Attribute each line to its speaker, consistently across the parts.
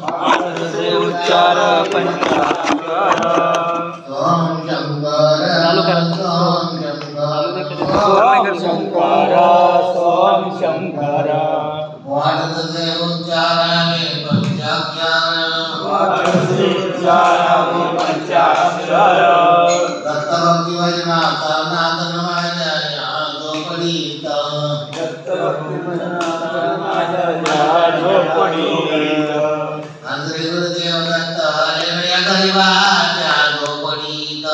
Speaker 1: पाठचे उच्चार पंचाक्षर चालू करा सोम शंकर सोम शंकर
Speaker 2: पाठचे उच्चाराने
Speaker 1: पंचाक्षर
Speaker 2: दत्तभक्ती भजनाचा नाद माझ्या झोपडीत श्री गुरुदेव दत्त या गरिबाच्या झोपडीत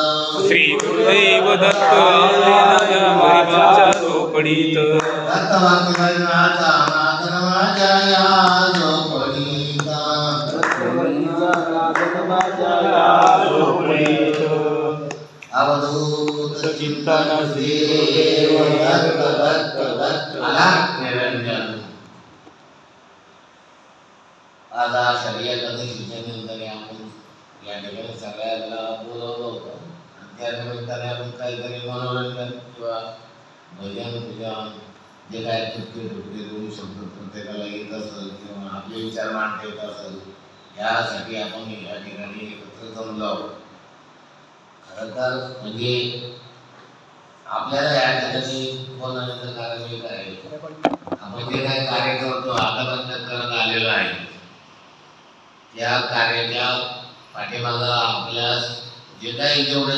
Speaker 1: श्री गुरुदेव दत्त गरिबाच्या झोपडीत
Speaker 2: दत्तभक्ती भजनाचा नाद माझ्या झोपडीत अवधूत चिंतन देव दत्त दत्त दत्त अलाट निरंजन. आज शर्यत एकादशीच्या निमित्ताने आपण या ठिकाणी सगळ्यांना बोलवलं होतं. त्या निमित्ताने आपण काहीतरी मनोरंजन किंवा भजन पूजन जे काय तुटके दोन शब्द प्रत्येकाला येत असेल किंवा आपले विचार मांडता येत असेल यासाठी आपण या ठिकाणी एकत्र जमलो आहोत. खरं तर म्हणजे आपल्याला या ठिकाणी बोलण्याचं कारण एक आहे, आपण जे काही कार्य करतो आतापर्यंत करत आलेलो आहे त्या कार्याच्या पाठीमागं आपल्याला जे काही जेवढे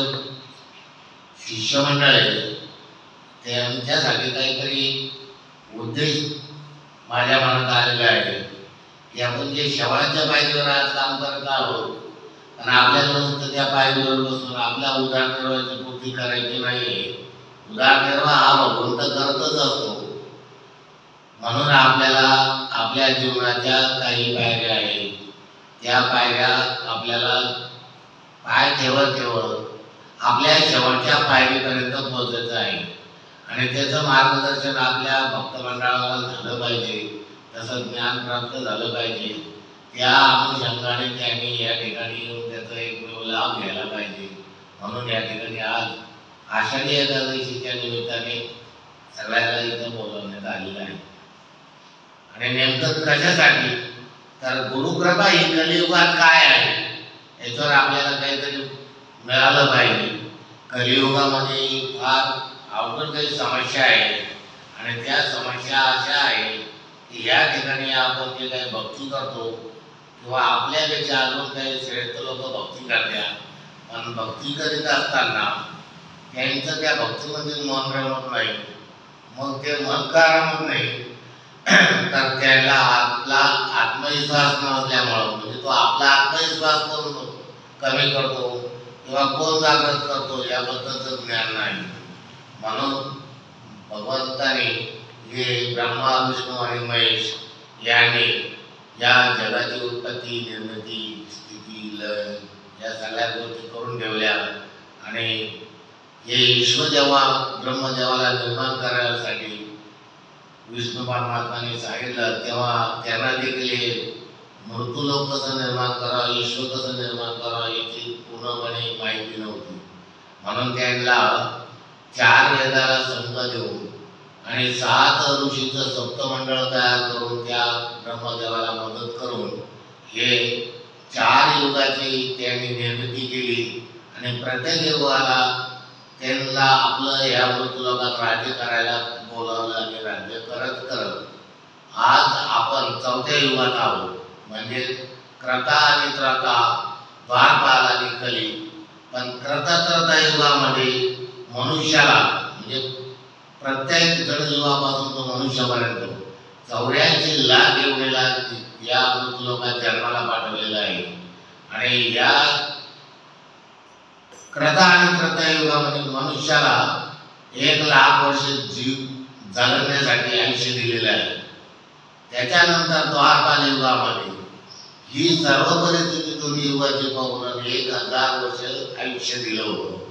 Speaker 2: शिष्यमंडळ आहे त्यांच्यासाठी काहीतरी उद्देश माझ्या मनात आलेला आहे की आपण जे शवाच्या पायरीवर आज काम करत आहोत आणि आपल्याला नुसतं त्या पायरीवर बसून आपल्या उदरनिर्वाहाची पूर्ती करायची नाही. उदरनिर्वाह हा भगवंत करतच असतो. म्हणून आपल्याला आपल्या जीवनाच्या काही पायऱ्या आहेत त्या पायऱ्या आपल्याला पाय ठेवत ठेवत आपल्या शेवटच्या पायरीपर्यंत पोहोचायचं आहे आणि त्याचं मार्गदर्शन आपल्या भक्तमंडळाला झालं पाहिजे, तसं ज्ञान प्राप्त झालं पाहिजे. त्या अनुषंगाने त्यांनी या ठिकाणी येऊन त्याचा एक लाभ घ्यायला पाहिजे. म्हणून या ठिकाणी आज आषाढी एकादशीच्या निमित्ताने सगळ्यांना इथं बोलवण्यात आलेलं आहे. आणि नेमकं कशासाठी तर गुरुकृपा ही कलियुगात काय आहे याच्यावर आपल्याला काहीतरी मिळालं पाहिजे. कलियुगामध्ये फार अवघड काही समस्या आहेत आणि त्या समस्या अशा आहेत की या ठिकाणी आपण जे काही भक्ती करतो किंवा आपल्यापेक्षा अजून काही श्रेष्ठ लोक भक्ती करतात, पण भक्ती करीत असताना त्यांचं त्या भक्तीमध्ये मन रमत नाही. मग ते मन का रमत नाही तर त्याला आपला आत्मविश्वास नसल्यामुळं, म्हणजे तो आपला आत्मविश्वास कोण कमी करतो किंवा कोण जागृत करतो याबद्दलचं ज्ञान नाही. म्हणून भगवंताने हे ब्रह्मा विष्णू आणि महेश यांनी या जगाची उत्पत्ती निर्मिती स्थिती लय या सगळ्या गोष्टी करून ठेवल्या. आणि हे ईश्वर जेव्हा ब्रह्मदेवाला निर्माण करण्यासाठी विष्णू परमात्माने सांगितलं तेव्हा त्यांना देखील मृत्यूलोक कसं निर्माण करावं, ईश्वर कसं निर्माण करावं याची पूर्णपणे माहिती नव्हती. म्हणून त्यांना 4 वेदाला संघ देऊन आणि 7 ऋषीचं सप्तमंडळ तयार करून त्या ब्रह्मदेवाला मदत करून हे 4 युगाची त्यांनी निर्मिती केली. आणि प्रत्येक युगाला त्यांना आपलं या मृत्यूलोकात राज्य करायला बोलावलं आणि राज्य करत करत आज आपण 4थ्या युगात आहोत. म्हणजे क्रता आणि त्रता, द्वारपाल आणि कली. पण त्रता युगामध्ये मनुष्याला म्हणजे प्रत्येक जडजीवापासून तो मनुष्यापर्यंत 84 लाख एवढेला या मृत्यूलोकात जन्माला पाठवलेला आहे. आणि या क्रता आणि त्रता युगामध्ये मनुष्याला 1 लाख वर्ष जीव जगण्यासाठी आयुष्य दिलेलं आहे. त्याच्यानंतर द्वारपाल युगामध्ये ही सर्व परिस्थिती दोन्ही युगाची पाहून 1000 वर्ष आयुष्य दिलं होतं.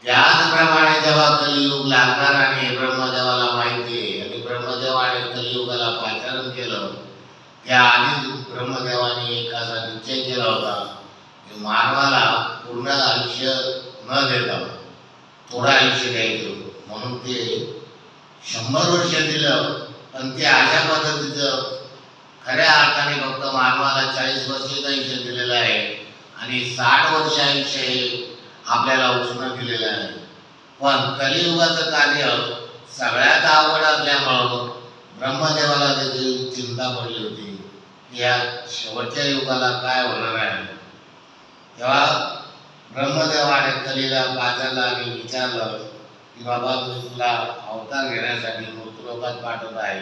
Speaker 2: त्याचप्रमाणे जेव्हा कलियुग लागणार आणि ब्रह्मदेवाला माहिती आहे आणि ब्रह्मदेवाने कलियुगाला पाचारण केलं त्याआधी ब्रह्मदेवाने एक असा निश्चय केला होता की मानवाला पूर्ण आयुष्य न देता थोडं आयुष्य द्यायचं. म्हणून ते 100 वर्ष दिलं. पण ते अशा पद्धतीचं खऱ्या अर्थाने फक्त मानवाला 40 वर्षाचं आयुष्य दिलेलं आहे आणि 60 वर्ष आयुष्य हे आपल्याला उष्ण दिलेलं आहे. पण कलियुगाचं कार्य सगळ्यात अवघड असल्यामुळं ब्रह्मदेवाला देखील चिंता पडली होती की या शेवटच्या युगाला काय होणार आहे. तेव्हा ब्रह्मदेवाने कलीला पाचारला आणि विचारलं की बाबा मी तुला अवतार घेण्यासाठी मृत्यूलोकात पाठवत आहे,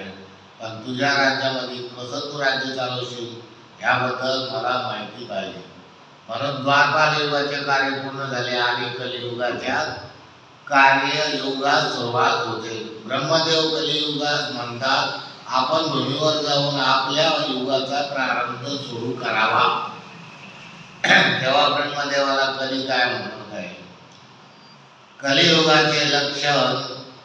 Speaker 2: पण तुझ्या राज्यामध्ये कसं तू राज्य चालवशील याबद्दल मला माहिती पाहिजे. म्हणून द्वारपाल युगाचे कार्य पूर्ण झाले आणि कलियुगाच्या कार्ययुगात सुरुवात होते. ब्रह्मदेव कलियुगात म्हणतात आपण भूमीवर जाऊन आपल्या युगाचा प्रारंभ सुरू करावा. तेव्हा ब्रह्मदेवाला कली काय म्हणत आहे, कलियुगाचे लक्षण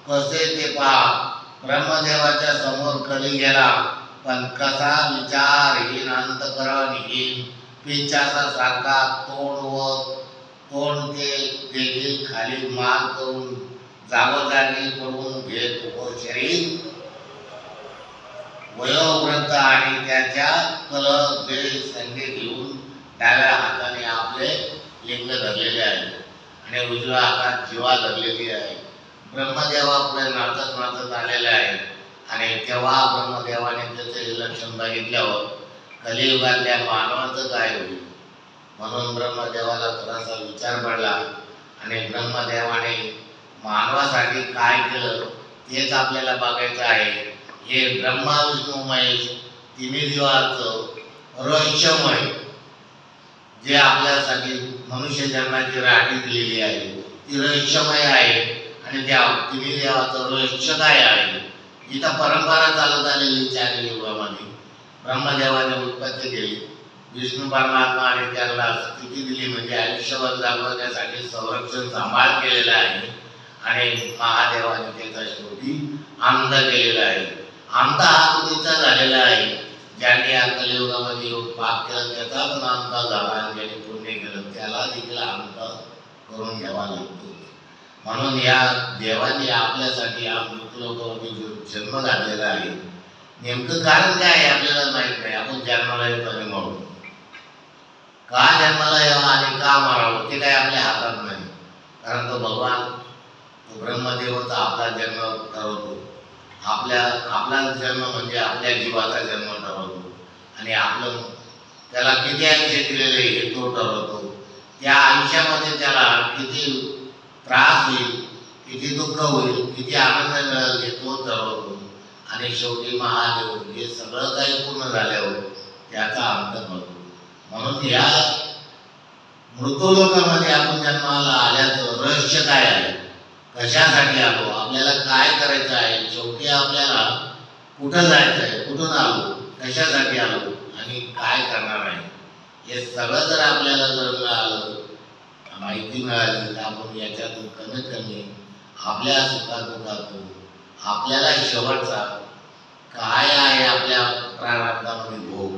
Speaker 2: कसे ते पहा. ब्रह्मदेवाच्या समोर कली गेला, पण कसा विचारहीन अंतकरणहीन पिशाचासारखा तोंड ते देखील खाली मान करून जागोजागी पडून घेत व शरीर वयोवृद्ध आणि त्याच्या संगे घेऊन डाव्या हाताने आपले लिंग धरलेले आहे आणि उजव्या हातात जीवा धरलेली आहे. ब्रह्मदेवा पुढे नाचत आलेले आहे आणि तेव्हा ब्रह्मदेवाने त्याचे लक्षण बघितल्यावर कलियुगातल्या मानवाचं काय होईल म्हणून ब्रह्मदेवाला थोडासा विचार पडला आणि ब्रह्मदेवाने मानवासाठी काय केलं तेच आपल्याला बघायचं आहे. हे ब्रह्मा विष्णू महेश तिन्ही देवाचं रहस्यमय जे आपल्यासाठी मनुष्य जन्माची राठी दिलेली आहे ती रहस्यमय आहे आणि त्या तिन्ही देवाचं रहस्य काय आहे. इथं परंपरा चालत आलेली 4 युगामध्ये ब्रह्मदेवाने उत्पत्ती केली, विष्णू परमात्मा आणि त्याला स्थिती दिली म्हणजे आयुष्यभर जागवण्यासाठी संरक्षण सांभाळ केलेला आहे आणि महादेवाने त्याचा शेवटी अंत केलेला आहे. अंत हा चुकीचा झालेला आहे. ज्यांनी या कलियुगामध्ये येऊन पाप केलं त्याचा पण अंत झाला आणि ज्यांनी पुण्य केलं त्याला देखील अंत करून घ्यावा लागतो. म्हणून या देवाने आपल्यासाठी या मृत्यूलोकामध्ये जो जन्म घातलेला आहे नेमकं कारण काय आहे आपल्याला माहित नाही. आपण जन्माला येतो आणि मरू, का जन्माला यावं आणि का मरावं ते काय आपल्या हातात नाही. कारण तो भगवान तो ब्रह्मदेवच आपला जन्म ठरवतो. आपला जन्म म्हणजे आपल्या जीवाचा जन्म ठरवतो आणि आपलं त्याला किती आयुष्य दिलेलं आहे हे तो ठरवतो. त्या आयुष्यामध्ये त्याला किती त्रास होईल, किती दुःख होईल, किती आनंद मिळेल हे तो ठरवतो आणि शेवटी महादेव हे सगळं काही पूर्ण झाल्यावर त्याचा अंत होतो. म्हणून या मृत्यूलोकामध्ये आपण जन्माला आल्याचं रहस्य काय आहे, कशासाठी आलो, आपल्याला काय करायचं आहे, शेवटी आपल्याला कुठं जायचं आहे, कुठून आलो, कशासाठी आलो आणि काय करणार आहे हे सगळं जर आपल्याला मिळालं, माहिती मिळाली तर आपण याच्यातून कमीत कमी आपल्या सुखादुखातून आपल्याला शेवटचा काय आहे आपल्या प्रारब्धामध्ये भोग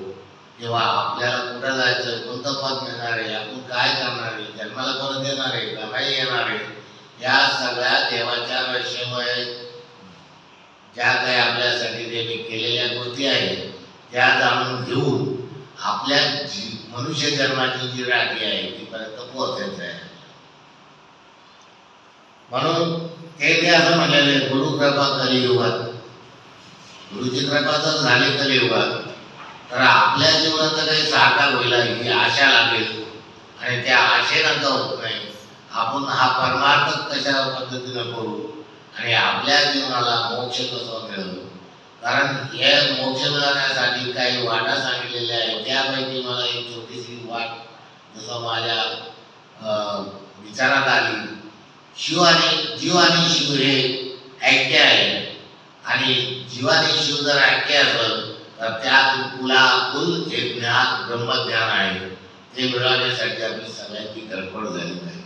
Speaker 2: किंवा आपल्याला कुठं जायचं, कोणतं पद मिळणार आहे, आपण काय करणार आहे, जन्माला परत येणार आहे का नाही येणार आहे, या सगळ्या देवाच्या रहस्यमय ज्या काही आपल्यासाठी त्यांनी केलेल्या गोष्टी आहेत त्या जाणून घेऊन आपल्या मनुष्य जन्माची जी राठी आहे तीपर्यंत पोहोचायचं आहे. म्हणून ते असं म्हणलेले गुरु कृपा कलियुगात, गुरुची कृपा जर झाली कलियुगात तर आपल्या जीवनाचं काही साकार होईल ही आशा लागेल आणि त्या आशेनं का होत नाही आपण हा परमार्थ कशा पद्धतीनं करू आणि आपल्या जीवनाला मोक्ष कसा मिळवू. कारण हे मोक्ष मिळवण्यासाठी काही वाटा सांगितलेल्या आहेत. त्यापैकी मला एक छोटीशी वाट जसं माझ्या विचारात आली, जीव आणि शिव हे ऐक्य आहे आणि जीवाने शिव जर ऐक्य असेल तर त्यात कुल हे ज्ञान ब्रह्मज्ञान आहे ते मिळवण्यासाठी आपली सगळ्यांची धडपड झाली पाहिजे.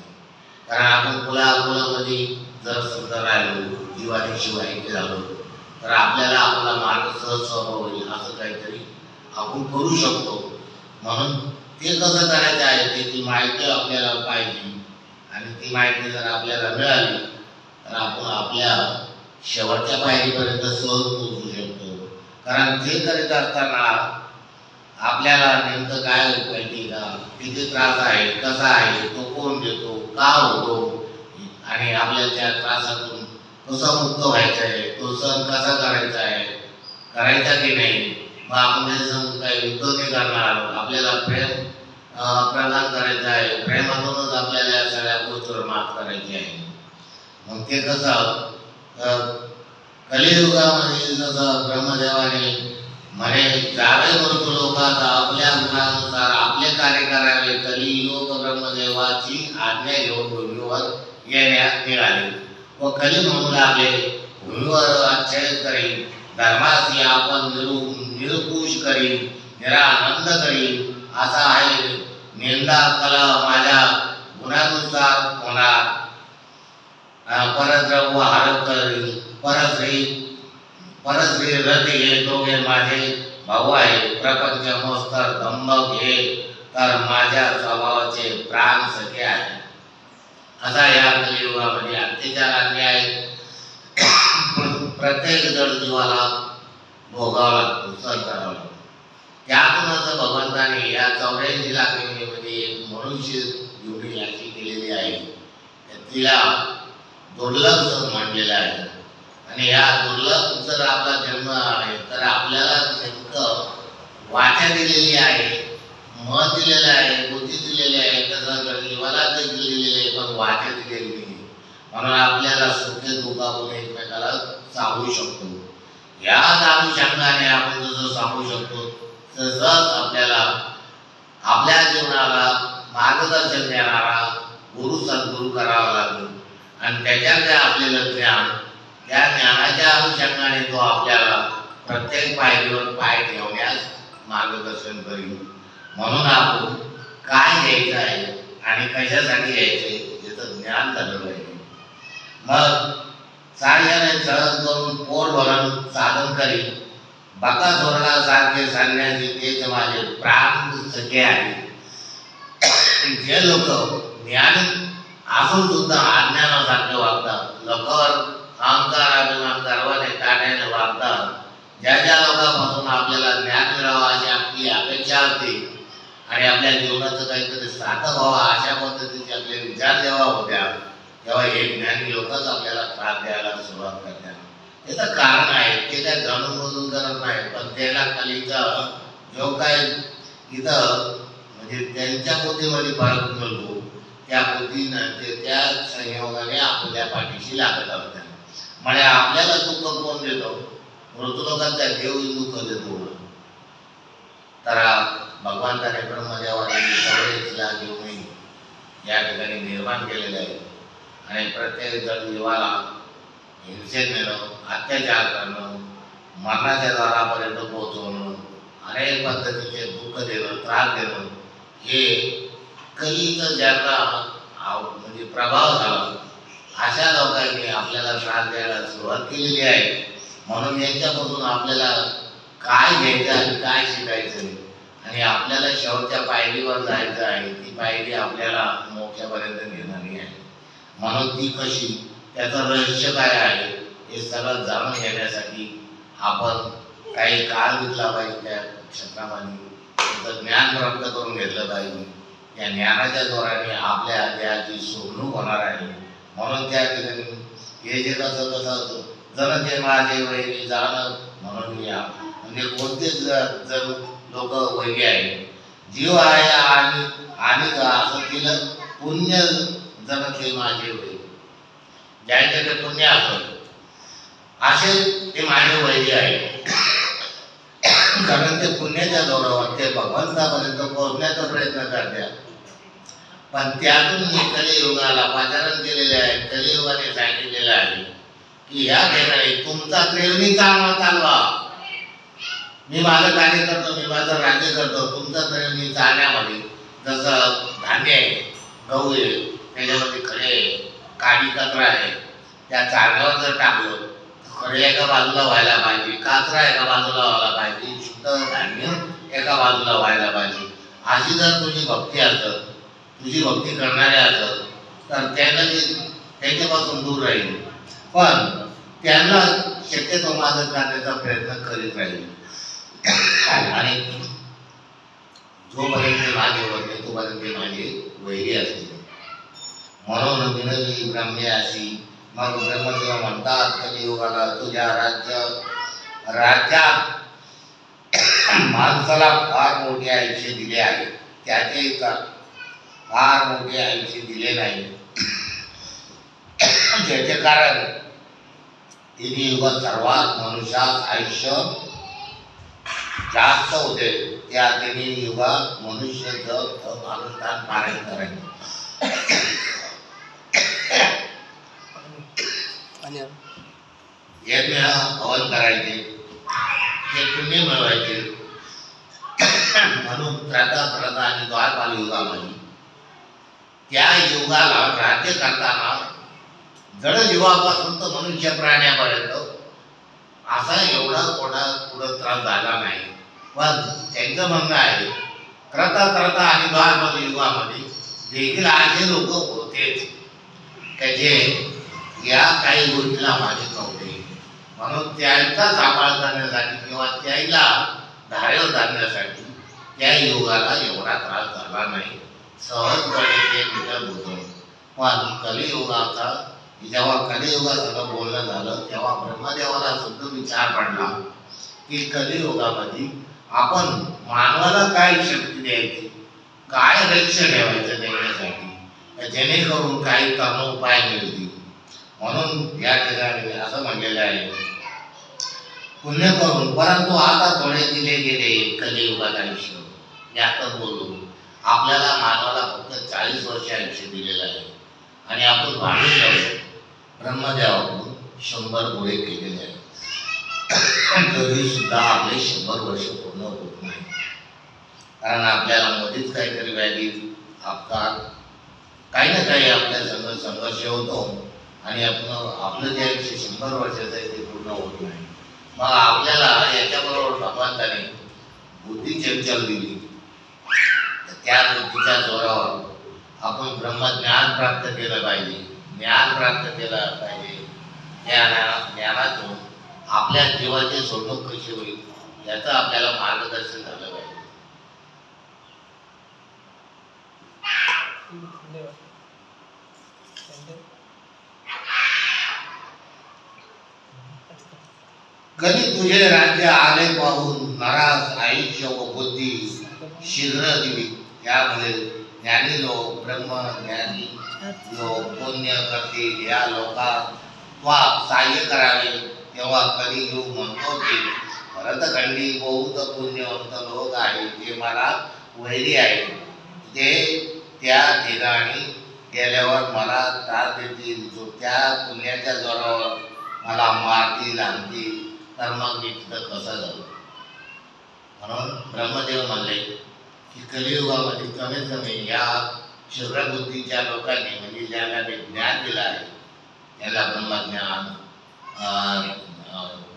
Speaker 2: कारण आपण कुलामध्ये जर समजा राहिलो, जीवाने शिव ऐक्य झालो तर आपल्याला आपला मार्ग सहज सोपा होईल असं काहीतरी आपण करू शकतो. म्हणून ते कसं करायचं आहे त्याची माहिती आपल्याला पाहिजे आणि ती माहिती जर आपल्याला मिळाली तर आपण आपल्या शेवटच्या पायरीपर्यंत सहज पोहोचू शकतो. कारण ते करीत असताना आपल्याला नेमकं काय माहिती का, किती त्रास आहे, कसा आहे, तो कोण देतो, का होतो, आणि आपल्याला त्या त्रासातून कसं मुक्त व्हायचं आहे, तो सण कसा करायचा आहे, करायचा की नाही. मग आपण त्याच्यासमोर काही युद्ध नाही करणार, आपल्याला प्रेम प्रदान करायचं आहे, प्रेमातूनच आपल्याला या सगळ्या गोष्टीवर मात करायची आहे. मग ते कसं कलियुगामध्ये जसं ब्रह्मदेवाने म्हणे जावे मृत्यू लोकात आपल्या गुणानुसार आपले कार्य करावे, कलियुग ब्रह्मदेवाची आज्ञा घेऊन भूमीवर येण्यास निघाले व कली म्हणून लागले. भूमीवर आच्छादित करीन, धर्मासी आपण निरकुश करीन, निरानंद करीन, असा आहे निंदा कला माझ्या गुणानुसार होणार. परद्रव्य हरप करीन, परश्री रथ हे दोघे माझे भाऊ आहे. प्रपंच मोस्तर दंभक हे तर माझ्या स्वभावाचे प्राण सखे आहे. असा या कलियुगामध्ये अत्याचार अन्याय प्रत्येक जडजीवाला भोगावा लागतो, सहन करावा लागतो. त्यातूनच भगवंताने या 84 लाख योनीमध्ये एक मनुष्य योनी अशी केलेली आहे, तिला दुर्लभ मानलेलं आहे. आणि या दुर्लभ जर आपला जन्म आहे तर आपल्याला नेमकं वाचा दिलेली आहे, मन दिलेलं आहे, बुद्धी दिलेली आहे, तसं जीवाला दिलेली आहे, पण वाचा दिलेली नाही. म्हणून आपल्याला सुखे दुःखातून एकमेकाला सांगू शकतो. या अनुषंगाने आपण जसं सांगू शकतो तसंच आपल्याला आपल्या जीवनाला मार्गदर्शन देणारा गुरु सद्गुरू करावा लागेल. आणि त्याच्याकडे असलेलं ज्ञान, त्या ज्ञानाच्या अनुषंगाने तो आपल्याला प्रत्येक पायरीवर पाय ठेवण्यास मार्गदर्शन करील. म्हणून आपण काय घ्यायचं आहे आणि कशासाठी घ्यायचे याचं ज्ञान झालं पाहिजे. मग साऱ्याने चढण करून पोट भरून साधन करी, बकासुरासारखे सांगण्याचे तेच माझे प्राण सखे आहे. जे लोक ज्ञान असून सुद्धा अज्ञानासारखे वागतात, लोकांवर अहंकार अभिमान गर्वाने ताट्याने वागतात, ज्या ज्या लोकांपासून आपल्याला ज्ञान मिळावं अशी आपली अपेक्षा असते आणि आपल्या जीवनाचं काहीतरी सार्थक व्हावं अशा पद्धतीचे आपले विचार जेव्हा होत्या, तेव्हा हे ज्ञानी लोकच आपल्याला त्रास द्यायला सुरुवात करतात. त्याचं कारण आहे, ते काय जाणून बुजून करत नाही, पण त्याला खालीचा जो काय इथं म्हणजे त्यांच्या बुद्धीमध्ये फरक मिळतो, त्या बुद्धीनं ते त्या संयोगाने आपल्या पाठीशी लागत असतात. म्हणजे आपल्याला दुःख कोण देतो? मृत्यू लोकांचा देव दुःख देतो. तर भगवंताने ब्रह्मदेवाला 84 लाख योनी या ठिकाणी निर्माण केलेले आहे. आणि प्रत्येक जीवाला हिंसेत नेणं, अत्याचार करणं, मरणाच्या दारापर्यंत पोहोचवणं, अनेक पद्धतीचे दुःख देणं, त्रास देणं, हे कलीचं ज्यांना म्हणजे प्रभाव झाला अशा लोकांनी आपल्याला त्रास द्यायला सुरुवात केलेली आहे. म्हणून यांच्यापासून आपल्याला काय घ्यायचं आणि काय शिकायचं आणि आपल्याला शेवटच्या पायरीवर जायचं आहे, ती पायरी आपल्याला मोक्षापर्यंत नेणारी आहे. म्हणून ती कशी, त्याचं रहस्य काय आहे हे सगळं जाणून घेण्यासाठी आपण काही काळ घेतला पाहिजे. त्या क्षेत्रामध्ये त्याचं ज्ञान प्राप्त करून घेतलं पाहिजे. या ज्ञानाच्या द्वाराने आपल्या देहाची सोडणूक होणार आहे. म्हणून त्या ठिकाणी हे जे कसं जण ते माझे वैरी जाणं म्हणून या म्हणजे कोणतेच जर लोक वैरी आहे, जीव आहे आणि असं केलं पुण्य जण ते माझे वैरी, ज्यांच्याकडे पुण्य असत असे ते माझे वैरी आहे. कारण ते पुण्याच्या जोरावर ते भगवंतापर्यंत पोहोचण्याचा प्रयत्न करतात. पण त्यातून मी कलियुगाला पाचारण केलेले आहे. कलियुगाने सांगितलेलं आहे की या ठिकाणी तुमचा प्रेरणी चालवा. मी माझं कार्य करतो, मी माझं राज्य करतो, तुमचा प्रेरणी चालण्यामध्ये जसं धान्य आहे, गहू आहे, त्याच्यामध्ये खडे काडी कचरा आहे, त्या चालण्यावर जर टाकलं खडे एका बाजूला व्हायला पाहिजे, कचरा एका बाजूला व्हायला पाहिजे, शुद्ध धान्य एका बाजूला व्हायला पाहिजे. अशी जर तुझी भक्ती असत, तुझी भक्ती करणारे असत तर त्यांना त्याच्यापासून दूर राहील. पण त्यांना शक्यतो माझं करण्याचा प्रयत्न करीत राहील. आणि जोपर्यंत मागे होते तोपर्यंत माझे वैरी असते. म्हणून विनवी ब्रह्मे अशी. मग ब्रह्मदेव म्हणतात कलियुगाला तुझ्या राज्यात माणसाला फार मोठे आयुष्य दिले आहे, त्याचे इतर फार मोठे आयुष्य दिले नाही. ज्याचे कारण तिन्ही युगात सर्वात मनुष्यात आयुष्य जास्त होते. त्या तिन्ही युगात मनुष्य जग अनुष्ठान पारायण करायचे, यज्ञ हवन करायचे, ते पुण्य मिळवायचे. म्हणून त्रता आणि द्वारपाल युगामध्ये त्या युगाला राज्य करताना जड जीवापासून तर मनुष्य प्राण्यापर्यंत असा एवढा पुढं त्रास झाला नाही. पण त्यांचं म्हणणं आहे त्रता आणि द्वारपाल युगामध्ये देखील असे लोक होतेच त्याचे या काही गोष्टीला माहीत नव्हते. म्हणून त्यांचा सांभाळ करण्यासाठी किंवा त्याला धारेवर धरण्यासाठी त्या युगाला एवढा त्रास झाला नाही, सहजपणे ते विचार होतो. पण कलियुगाचा जेव्हा कलियुगाचं बोलणं झालं तेव्हा ब्रह्मदेवाला सुद्धा विचार पडला की कलियुगामध्ये आपण मानवाला काय शक्ती द्यायची, काय लक्ष ठेवायचं देण्यासाठी, जेणेकरून काही कर्मोपाय मिळतील. म्हणून या ठिकाणी असं म्हणलेलं आहे पुण्य करून. परंतु आता थोडे दिले गेले कलियुगात आयुष्य जास्त बोलू. आपल्याला मानवाला फक्त 40 वर्ष आयुष्य दिलेलं आहे आणि आपण भांडून जाऊ ब्रह्मदेवाकडून 100 गोळे केलेले आहेत, तरी सुद्धा आपले 100 वर्ष पूर्ण होत नाही. कारण आपल्याला मध्येच काहीतरी व्याधी अपघात काही ना काही आपल्या संघर्ष होतो आणि आपलं जे आयुष्य 100 वर्षाचं आहे ते पूर्ण होत नाही. मग आपल्याला याच्याबरोबर भगवंताने बुद्धी चंचल दिली, त्या बुद्धीच्या जोरावर आपण ब्रह्मज्ञान प्राप्त केलं पाहिजे, ज्ञान प्राप्त केलं पाहिजे. ज्ञानातून आपल्या जीवाची सोडवणूक कशी होईल याचं आपल्याला मार्गदर्शन झालं पाहिजे. कधी तुझे राज्य आले पाहून नरास आयुष्य व बुद्धी शीघ्र दिली. यामध्ये ज्ञानी लोक ब्रह्मज्ञानी लोक पुण्य करतील, या लोकांना सहाय्य करावे. तेव्हा कलियुग म्हणतो की भरतखंडी बहुत पुण्यवंत लोक आहे जे मला वैरी आहे, ते त्या ठिकाणी गेल्यावर मला त्रास देतील, त्या पुण्याच्या जोरावर मला मारतील आणतील, तर मग मी तिथं कसं जाऊ. म्हणून ब्रह्मदेव म्हणले की कलियुगामध्ये कमीत कमी या शुद्रबुद्धीच्या लोकांनी म्हणजे ज्यांना ते ज्ञान दिलं आहे त्याला ब्रह्मज्ञान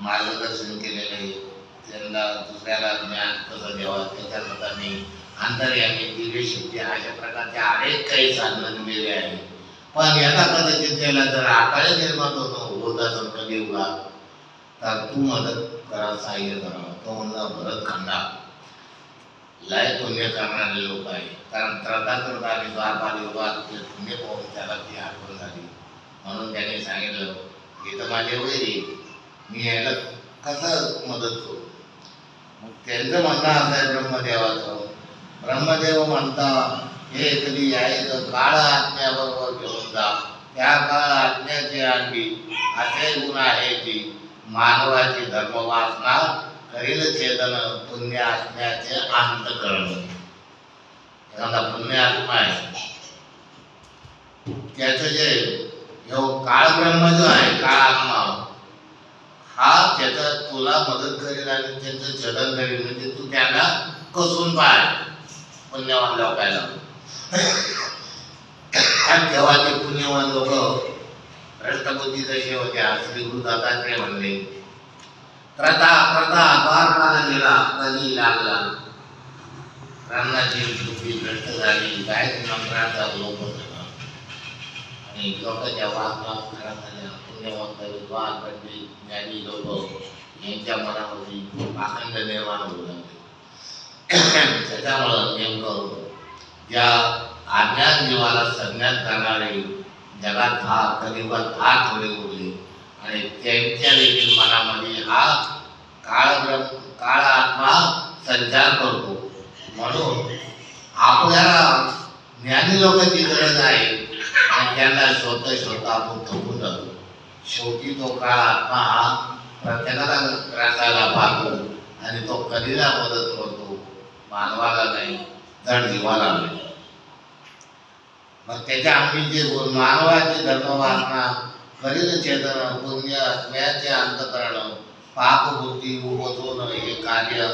Speaker 2: मार्गदर्शन केलेले, त्यांना दुसऱ्याला ज्ञान कसं द्यावं त्याच्याकरता मी अंतर्यामी दिव्य शक्ती अशा प्रकारचे अनेक काही साधनं दिलेले आहे. पण याला कदाचित त्याला जर आकाळी निर्माण होत असेल कलियुगात तर तू मदत करा, सहाय्य करा. तो म्हणला भरतखंडा लय पुण्य करणारे लोक आहे, कारण त्रता आणि द्वारपाल युगात ते पुण्य पाहून त्याला ती आठवण झाली. म्हणून त्याने सांगितलं हे तर माझे वैरी, मी याला कसं मदत करू. मग त्यांचं म्हणणं असं आहे ब्रह्मदेवाचं. ब्रह्मदेव म्हणता हे कधी यायचं काळ आत्म्याबरोबर घेऊन जा, त्या काळ आत्म्याचे आणखी असे गुण आहे की मानवाची धर्मवासना करील छेदन, पुण्य आत्म्याचे अंत करणं. एखादा पुण्य आत्मा आहे त्याचं जे काळ ब्रह्म जो आहे काळ आत्मा हा त्याचा तुला मदत करेल आणि त्याचं छेदन करेल. म्हणजे तू त्याला कसून पाय पुण्यवान लोकायला. तेव्हा ते पुण्यवान लोक भ्रष्टबुद्धी जसे होत्या श्री गुरु दत्तात्रय म्हणले त्रता द्वारपाल गेला कली लागला, रामनाथी बुद्धी भ्रष्ट झाली, गायत्री मंत्राचा लोप झाला आणि लोकांच्या वासना खराब झाल्या. पुण्यवंत विद्वान पंडित ज्ञानी लोक यांच्या मनामध्ये पाखंड निर्माण होऊ लागले. त्याच्यामुळं नेमकं ज्या अज्ञान जीवाला संज्ञात करणारे जगात कलियुगात थोडे उरले आणि त्यांच्या देखील मनामध्ये हा काळ आत्मा संचार करतो. म्हणून आपल्याला ज्ञानी लोकांची गरज आहे आणि त्यांना शोधता आपण थकून जातो. शेवटी तो काळ आत्मा हा प्रत्येकाला ग्रासायला पाहतो आणि तो कधीला मदत करतो, मानवाला नाही तर जीवाला नाही. मग त्याच्या आम्ही जे मानवाचे धर्मवासना करील चेतन पुण्य आत्म्याचे अंतकरण पाप बुद्धी उपजून हे कार्य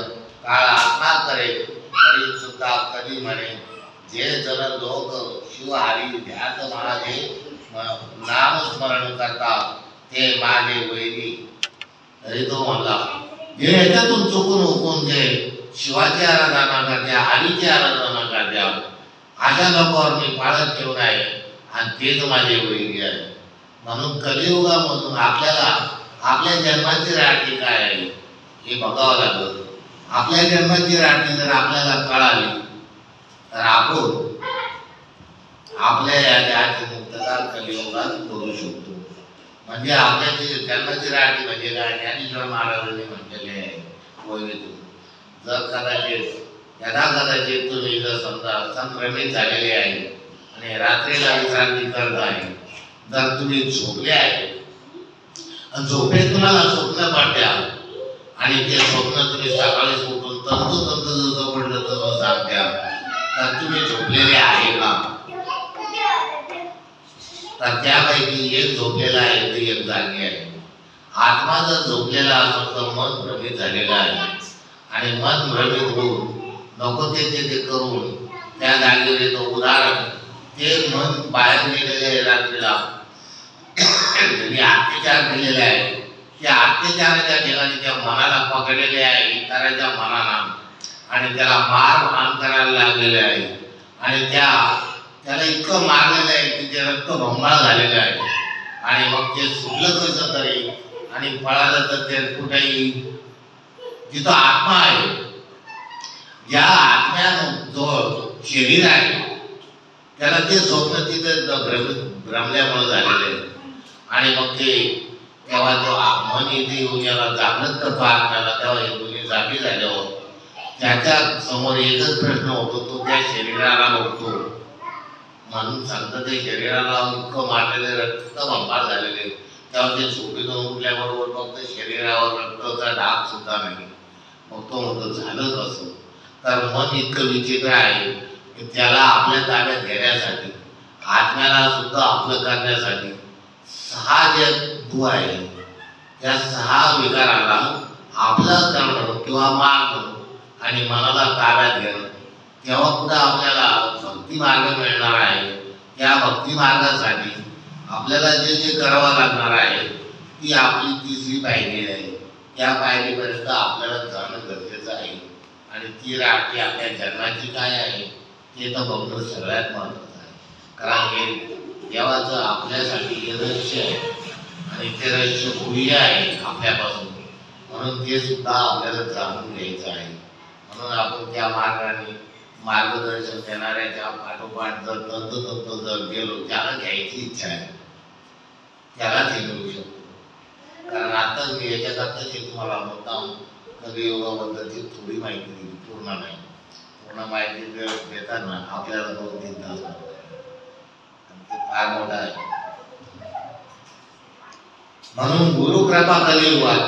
Speaker 2: काळ आत्मा करेल तरी सुद्धा कधी म्हणे जे जन लोक शिवहारी ध्यात माझे नामस्मरण करतात ते माझे वैरी. तरी तो म्हणला जे ह्याच्यातून चुकून हुकून जे शिवाची आराधना करत्या हरीची आराधना करत्या अशा लोकांवर मी पाळत ठेवून आहे आणि तेच माझे वैरी आहे. म्हणून कलियुगामधून आपल्याला आपल्या जन्माची राठी काय आहे हे बघावं लागलं. आपल्या जन्माची राठी जर आपल्याला कळाली तर आपण आपल्या या देहाची मुक्तता कलियुगात करू शकतो. म्हणजे आपल्या जन्माची राठी म्हणजे काय ज्ञानेश्वर महाराजांनी म्हटलेले आहे वैविध्य. जर कदाचित तुम्ही जर समजा संक्रमित झालेले आहे आणि रात्रीला विश्रांती करत आहे, जर तुम्ही झोपले आहे आणि झोपेत तुम्हाला स्वप्न पडत्या आणि ते स्वप्न तुम्ही सकाळी उठून तंतोतंत जसं पडलं तसं सांगत्या तर तुम्ही झोपलेले आहे का? तर त्यापैकी एक झोपलेला आहे ते एक जागी आहे. आत्मा जर झोपलेला असेल तर मन भ्रमित झालेलं आहे आणि मन भ्रमित होऊन नको ते करून त्या जागेवर येतो. उदाहरण ते मन बाहेर गेलेले आहे रात्रीला त्यांनी अत्याचार केलेले आहे. त्या अत्याचाराच्या ठिकाणी त्या मनाला पकडलेले आहे इतरांच्या मनाला आणि त्याला मारहाण करायला लागलेले आहे आणि त्याला इतकं मारलेलं आहे की ते रक्तभंगाळ झालेलं आहे आणि मग ते सुटलं कसं तरी आणि पळालं तर ते कुठेही जिथं आत्मा आहे या आत्म्यानं जो शरीर आहे त्याला ते स्वप्न तिथे भ्रमल्यामुळे झालेलं आहे आणि मग ते तेव्हा जो मन इथे येऊन याला जागृत करतो आत्म्याला तेव्हा हे दोन्ही जागी झाल्यावर त्याच्या समोर एकच प्रश्न होतो. तो त्या शरीराला बघतो. म्हणून सांगतं ते शरीराला इतकं मारलेले रक्तभंगार झालेले तेव्हा ते झोपेतून उठल्याबरोबर फक्त शरीरावर रक्ताचा डाग सुद्धा नाही. मग तो म्हणतो झालं कसं? तर मन इतकं विचित्र आहे की त्याला आपल्या ताब्यात घेण्यासाठी आत्म्याला सुद्धा आपलं करण्यासाठी 6 जे तू आहे त्या 6 विकाराला आपलं करणं किंवा मारणं आणि मनाला ताब्यात घेणं तेव्हा पुढे आपल्याला भक्ती मार्ग मिळणार आहे. त्या भक्ती मार्गासाठी आपल्याला जे जे करावं लागणार आहे ती आपली 3री पायरी आहे. त्या पायरीपर्यंत आपल्याला जाणं गरजेचं आहे आणि ती राठी आपल्या जन्माची काय आहे ते तर बघणं सगळ्यात महत्त्वाचं आहे. कारण हे देवाचं आपल्यासाठी हे रहस्य आहे आणि ते रहस्य गुह्य आहे आपल्यापासून. म्हणून ते सुद्धा आपल्याला जाणून घ्यायचं आहे. म्हणून आपण त्या मार्गाने मार्गदर्शन देणाऱ्याच्या पाठोपाठ जर तंतोतंत जर गेलो ज्याला घ्यायची इच्छा आहे त्यालाच हे मिळू शकतो. कारण आताच मी याच्याकरताच तुम्हाला मुद्दाम कलियुगाबद्दलची थोडी माहिती दिली, पूर्ण नाही. पूर्ण माहिती देताना आपल्याला 2-3 तास ते फार मोठा आहे. म्हणून गुरुकृपा कलियुगात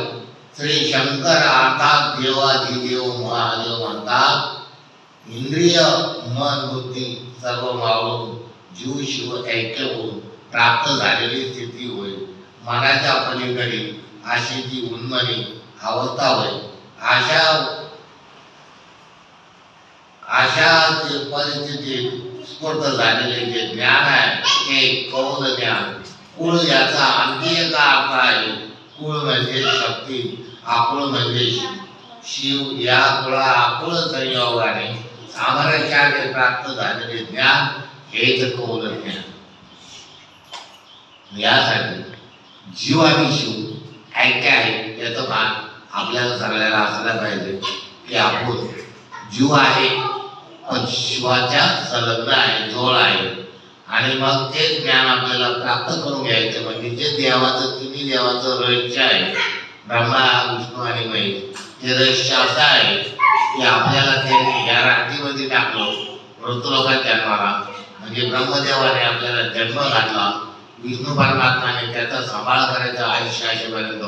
Speaker 2: श्री शंकर अर्थात देवाधिदेव महादेव म्हणतात. इंद्रिय मन बुद्धी सर्व मावळून जीव शिव ऐक्य होऊन प्राप्त झालेली स्थिती होईल. मनाच्या पलीकडे अशी ती उन्मनी अवस्था होईल. अशा परिस्थितीत स्फूर्त झालेले जे ज्ञान आहे ते कौल ज्ञान. कुळ याचा आणखी एक अर्थ आहे. कुळ म्हणजे शक्ती, आकुळ म्हणजे शिव. या कुळा आकुळ संयोगाने सामरस्याने प्राप्त झालेले ज्ञान हेच कौल ज्ञान. यासाठी जीव आणि शिव ऐक्य आहे याचं भान आपल्याला सगळ्याला असलं पाहिजे की आपण जीव आहे पण शिवाच्या संलग्न आहे, जोड आहे. आणि मग ते ज्ञान आपल्याला प्राप्त करून घ्यायचं म्हणजे जे देवाचं तिन्ही देवाचं रहस्य आहे, ब्रह्मा विष्णू आणि महेश, ते रहस्य असं आहे की आपल्याला त्यांनी या रात्रीमध्ये टाकलं मृत्यूलोकात जन्माला. म्हणजे ब्रह्मदेवाने आपल्याला जन्म घातला, विष्णू परमात्माने त्याचा सांभाळ करायचा आयुष्य असेपर्यंत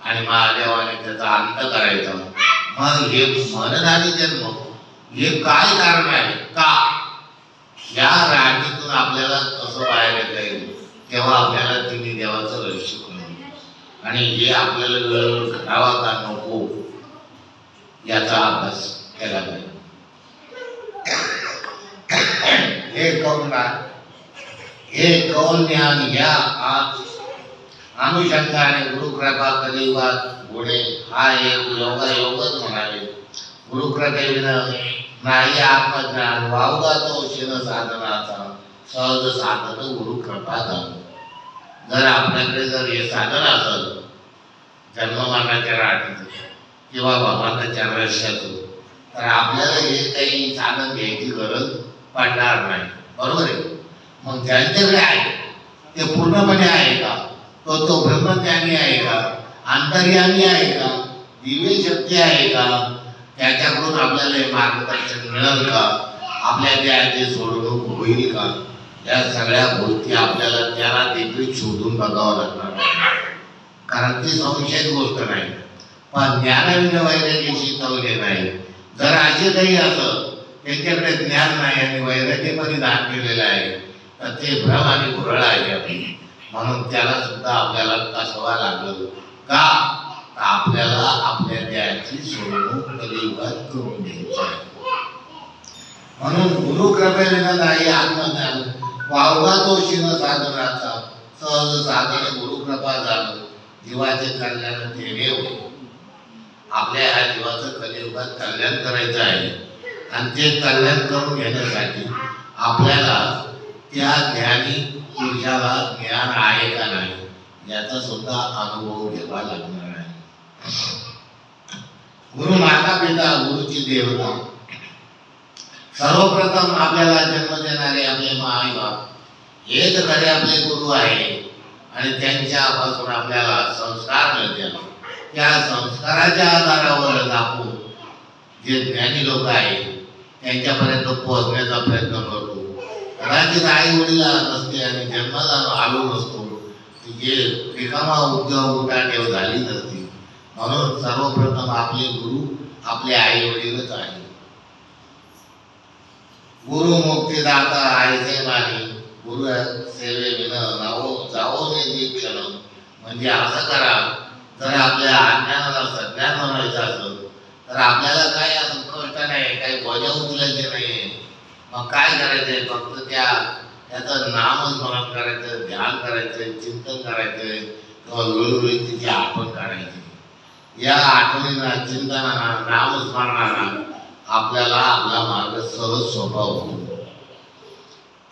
Speaker 2: आणि महादेवाने त्याचा अंत करायचा. मग हे मरण आणि जन्म हे काय कारण आहे, का या राणीतून आपल्याला कसं बाहेर येता येईल, तेव्हा आपल्याला तिन्ही देवाचं रहस्य कळलं. आणि हे आपल्याला वेळ करावा का नको याचा अभ्यास केला पाहिजे. हे कौल ज्ञान या अनुषंगाने गुरुकृपा कलियुगात होणे हा एक योगच म्हणावे. गुरुकृपेविना नाही आत्मज्ञान, वावगा तो शिन साधनाचा सहज साधन गुरुकृपा झालं. जर आपल्याकडे जर हे साधन असेल जन्म मरणाच्या राहण्याचं किंवा भगवानाच्या रहस्याचं, तर आपल्याला हे काही साधन घ्यायची गरज पडणार नाही. बरोबर आहे. मग ज्यांच्याकडे आहे ते पूर्णपणे आहे का, तो ब्रह्मज्ञानी आहे का, अंतर्यामी आहे का, दिव्य शक्ती आहे का, त्याच्याकडून आपल्याला हे मार्गदर्शन मिळेल का, आपल्या त्या सोडवणूक होईल का, या सगळ्या गोष्टी आपल्याला त्याला देखील शोधून बघावं लागणार आहे. कारण ती संशयित गोष्ट नाही. पण ज्ञानाविना वैराग्याची तवले नाही. जर असे काही असं त्यांच्याकडे ज्ञान नाही आणि वैराग्य परिधान केलेलं आहे तर ते भ्रम आणि भुरळ आहे. म्हणून त्याला सुद्धा आपल्याला कसावा लागलं का, आपल्याला आपल्या देहाची सोडवणूक कलियुगात करून घ्यायची आहे. म्हणून गुरु कृपेविना नाही आत्मज्ञान, वावगा तो शिन साधनाचा सहज साधन गुरुकृपा झालं. जीवाचे कल्याण तेने होईल. आपल्या ह्या जीवाचं कलियुगात कल्याण करायचं आहे आणि ते कल्याण करून घेण्यासाठी आपल्याला त्या ज्ञानी पुरुषाला ज्ञान आहे का नाही याचा सुद्धा अनुभव घ्यावा लागणार आहे. गुरु माता पिता, गुरुची देवता, सर्वप्रथम आपल्याला जन्म देणारे आपले आई बाप हेच खरे आपले गुरु आहे. आणि त्यांच्यापासून आपल्याला संस्कार मिळतात. त्या संस्काराच्या आधारावर आपण जे ज्ञानी लोक आहेत त्यांच्यापर्यंत पोहोचण्याचा प्रयत्न करतो. कदाचित आई वडील नसते आणि जन्माला आलो नसतो, जे रिकामा उद्योग उठाठेव झाली नसती. म्हणून सर्वप्रथम आपले गुरु आपले आई वडीलच आहे. गुरु मुक्तीदाता आईचे मानी, गुरु सेवे विन नावो जावो निरीक्षण. म्हणजे असं करा, जर आपल्या अज्ञानाला सज्ञान म्हणायचं असेल तर आपल्याला काय असं कष्ट नाही, काही बोजा उचलायचे नाही. मग काय करायचंय, फक्त त्याचं नामच स्मरण करायचं, ध्यान करायचं, चिंतन करायचंय किंवा वेळोवेळी तिची आठवण काढायची. या आठवणीला, चिंतनाला, नामस्मरणाला आपल्याला आपला मार्ग सहज सोपा होतो.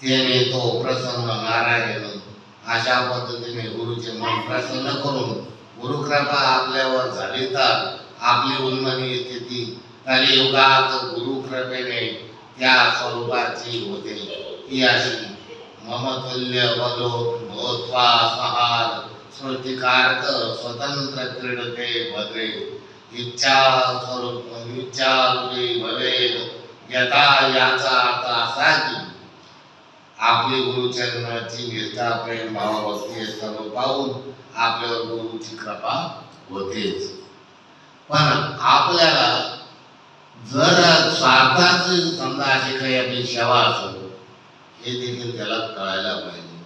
Speaker 2: त्याने तो प्रसन्न नारायण अशा पद्धतीने गुरुचे मन प्रसन्न करून गुरुकृपा आपल्यावर झाली तर आपली उन्मनी स्थिती कलियुगात गुरुकृपेने त्या स्वरूपाची होते. ती अशी ममतुल्य बलो भोत्वा सहार स्मृतिकारक स्वतंत्र क्रीडते भद्रे इच्छा स्वरूप इच्छा भवेद यथा. याचा अर्थ असा की आपली गुरुचरणाची निष्ठा प्रेम भावभक्ती सर्व पाहून आपल्यावर गुरुची कृपा होतेच. पण आपल्याला जर स्वार्थाची समजा अशी काही आपली सेवा असेल हे देखील त्याला कळायला पाहिजे.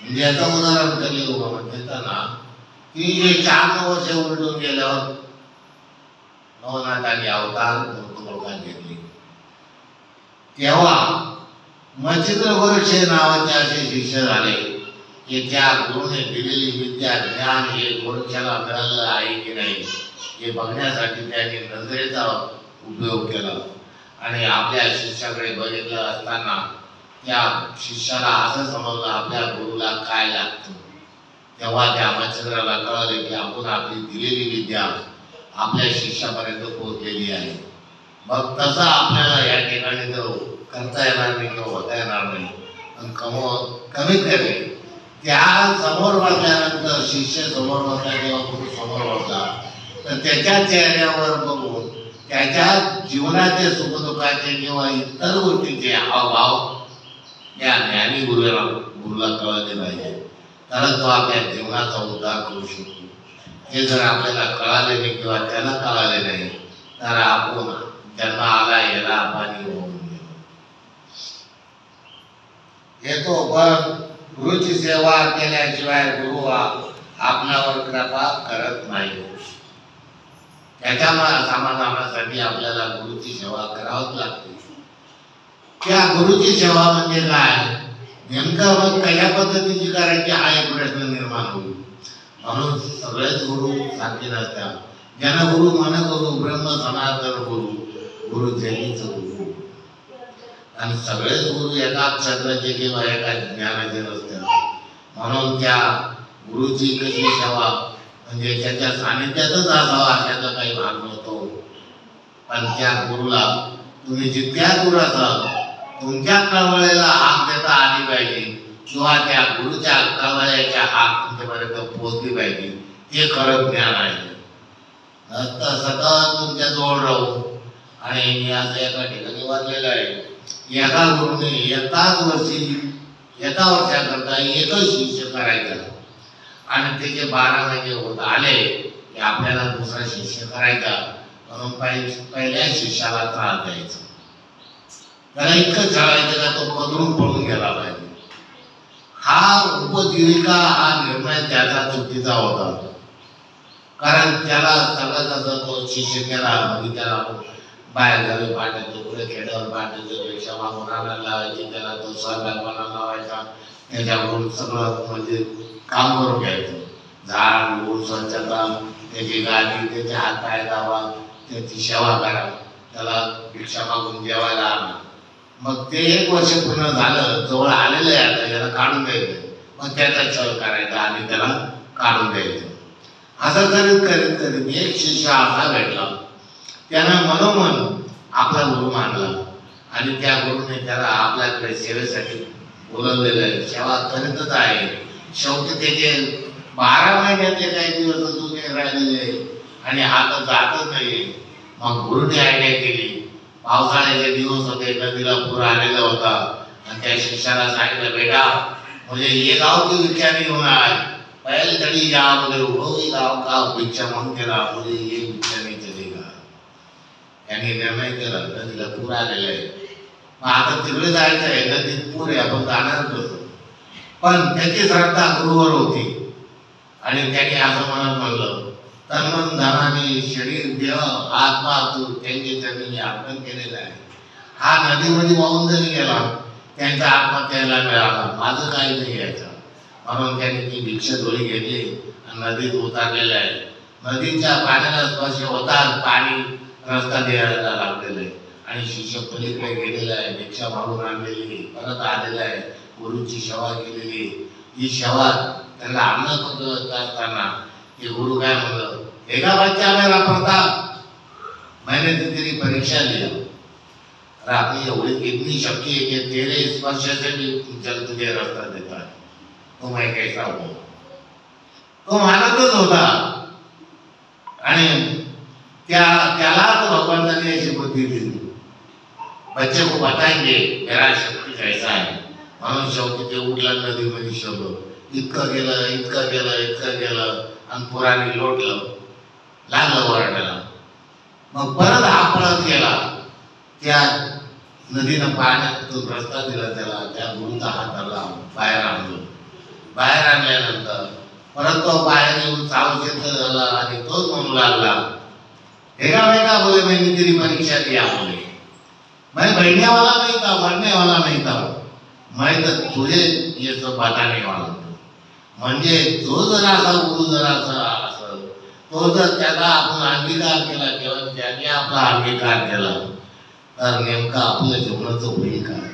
Speaker 2: म्हणजे याचं उदाहरण कलियुगामध्ये देताना की जे 4 वर्ष उलटून गेल्यावर नवनाथांनी अवतार लोकांना घेतले, तेव्हा मच्छिंद्र गोरक्षे नावाचे असे शिष्य झाले की त्या गुरुने दिलेली विद्या ज्ञान हे गोरक्षाला मिळालं आहे की नाही हे बघण्यासाठी त्यांनी नजरेचा उपयोग केला. आणि आपल्या शिष्याकडे बघितलं असताना त्या शिष्याला असं समजलं आपल्या गुरुला काय लागतं. तेव्हा त्या मच्छिंद्राला कळले की आपण आपली दिलेली विद्या आपल्या शिष्यापर्यंत पोहोचलेली आहे. मग तसं आपल्याला या ठिकाणी जर करता येणार नाही किंवा होता येणार नाही, पण कमीत कमी त्या समोर बसल्यानंतर शिष्य समोर बसला किंवा गुरु समोर बसला तर त्याच्या चेहऱ्यावर बघून त्याच्या जीवनाचे सुखदुःखाचे किंवा इतर गोष्टींचे हावभाव या ज्ञानी गुरुला कळले पाहिजे, तरच तो आपल्या जीवनाचा उद्धार करू शकतो. हे जर आपल्याला कळाले नाही किंवा त्याला कळाले नाही तर आपण जन्म आला याला पाणी होऊन येतो, पण गुरुची सेवा केल्याशिवाय गुरु आपल्यावर कृपा करत नाही. त्याच्या समाधानासाठी आपल्याला गुरुची सेवा करावीच लागते. त्या गुरुची सेवा म्हणजे काय, नेमकं मग कशा पद्धतीची करायची हा एक प्रश्न निर्माण होईल. म्हणून सगळेच गुरु सारखे नसतात. जन गुरु मन गुरु ब्रह्म सनातन गुरु गुरु जैनीच गुरु, आणि सगळेच गुरु एका क्षेत्राचे किंवा एका ज्ञानाचे नसतात. म्हणून त्या गुरुची कशी सेवा म्हणजे त्याच्या सानिध्यातच असावा अशाचा काही भाग नसतो, पण त्या गुरुला तुम्ही जितक्या दूर असाल तुमच्या कळवळेला हाक देता आली पाहिजे किंवा त्या गुरुच्या कळवळ्याच्या हाक तुमच्यापर्यंत पोहोचली पाहिजे. ते खरं ज्ञान आहे. सतत तुमच्या जवळ राहू, आणि मी असं एका ठिकाणी वाचलेलं आहे, एका गुरुने एका वर्षाकरता एकच शिष्य करायचा आणि त्याचे 12 महिने होत आले की आपल्याला दुसरा शिष्य करायचा, म्हणून पहिल्या शिष्याला त्रास द्यायचा, त्याला इतकं छळायचं का तो पदरून पळून गेला पाहिजे. हा उपजीविका हा निर्णय त्याचा चुकीचा होता, कारण त्याला सगळं कसं तो शिष्य केला म्हणजे त्याला बाहेर गावी पाठायचं, पुढे खेड्यावर पाठायचं, पेक्षा मागून आणायला लावायची, त्याला तो स्वयंपाक बनायला लावायचा, त्याच्याकडून सगळं म्हणजे काम करून घ्यायचं, झाड झूड स्वच्छता, त्याची गाडी, त्याचे हात पाय लावा, त्याची सेवा करा, त्याला भिक्षा मागून जेवायला आणा. मग ते 1 वर्ष पूर्ण झालं, जवळ आलेलं आहे, आता याला काढून द्यायचं, मग त्याचा छळ करायचा आणि त्याला काढून द्यायचं. असं करीत करीत करीत एक शिष्य असा भेटला, त्यानं मनोमन आपला गुरु मानला आणि त्या गुरुने त्याला आपल्याकडे सेवेसाठी बोलवलेलं आहे, सेवा करीतच आहे. शेवटी त्याचे 12 महिन्यातले काही दिवस अजून राहिलेले आणि आता जातच नाही. मग गुरुने आयडिया केली, पावसाळ्याचे दिवस होते, नदीला पूर आलेला होता, आणि त्या शिष्याला सांगितलं, बेटा मुझे ये गाँव की भिक्षा नहीं होना है, पहले तड़ी जा बोले वही गाँव का भिक्षा मांगते रहा, मुझे ये भिक्षा नहीं चलेगा. यांनी निर्णय केला, नदीला पूर आलेला आहे, मग आता तिकडे जायचं आहे, नदीत पूर आहे, आपण जाणारच होतो. पण त्याची श्रद्धा गुरुवर होती आणि त्याने असं म्हणलं, तन धनाने शरीर देह आत्मा तू त्यांचे त्यांनी अर्पण केलेलं आहे. हा नदीमध्ये वाहून जरी गेला त्यांचा आत्मा त्याला मिळाला, माझं काही नाही यायचं. म्हणून त्यांनी ती भिक्षा डोळी घेतली आणि नदीत उतारलेलं आहे. नदीच्या पाण्याला स्पर्श होताच पाणी रस्ता द्यायला लागलेलं आहे आणि शिष्य पलीकडे गेलेला आहे, भिक्षा मागून आणलेली, परत आलेला आहे, गुरुची सेवा केलेली. ही सेवा त्याला अन्न करत असताना ये गुरु काय म्हणलं, एका बच्चा मेरा प्रताप, मैंने तेरी परीक्षा लिया और आपने एवढी कितनी शक्ति है कि तेरे स्पर्श से भी जल तुझे रास्ता देता है, तो मैं कैसा हूँ. तो मानतच होता आणि त्यालाच भगवंताने अशी बुद्धी दिली, बच्चे को बताएंगे मेरा शक्ति कैसा है. म्हणून शेवटी ते उठला, नदीमध्ये शिरलो, इतकं गेलं आणि पुराने लोटलं, लागलं वरडायला. मग परत हा पळत गेला, त्या नदीनं पाण्यातून रस्ता दिला त्याला, त्या गुरुचा हात धरला, बाहेर आणलं. बाहेर आणल्यानंतर परत तो बाहेर येऊन सावचेत झाला आणि तोच म्हणू लागला, एका बेटा बोले मैंने तेरी परीक्षा दिया, बोले मैं बैठने वाला नहीं था, मरने वाला नहीं था, मैं तो तुझे ये सब बताने वाला था. म्हणजे तो जर असा गुरु जर असं तो जर त्याला आपण अंगीकार केला किंवा त्याने आपला अंगीकार केला तर नेमकं आपल्या जीवनाचं होईल काय.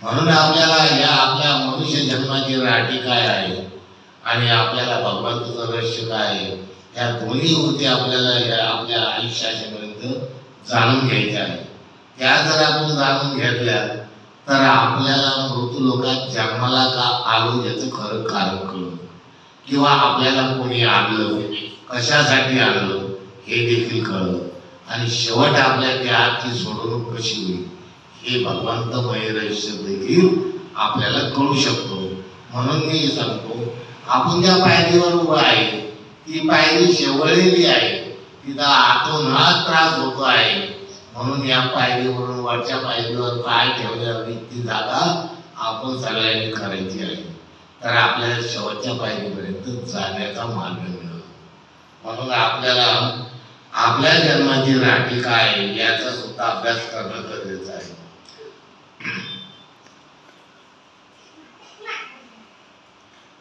Speaker 2: म्हणून आपल्याला या आपल्या मनुष्य जन्माची राठी काय आहे आणि आपल्याला भगवंताचं रहस्य काय आहे, या दोन्ही गोष्टी आपल्याला या आपल्या आयुष्यापर्यंत जाणून घ्यायच्या आहे. त्या जर आपण जाणून घेतल्या तर आपल्याला मृत्यूलोकात जन्माला का आलो याचं खरं कारण कळलं, किंवा आपल्याला कोणी आणलं, कशासाठी आणलं हे देखील कळलं, आणि शेवट आपल्या देहाची सोडवणूक कशी होईल हे भगवंतमय रहस्य देखील आपल्याला कळू शकतो. म्हणून मी सांगतो, आपण ज्या पायरीवर उभा आहे ती पायरी शेवळलेली आहे, तिथं आतून हा त्रास होतो आहे. म्हणून या पायरीवरून वरच्या पायरीवर पाय ठेवल्यावर ती जागा आपण सगळ्यांनी करायची आहे, तर आपल्याला शेवटच्या पायरीपर्यंत जाण्याचा मार्ग मिळेल. म्हणून आपल्याला आपल्या जन्माची राठी काय आहे याचा सुद्धा अभ्यास करणं गरजेचं आहे.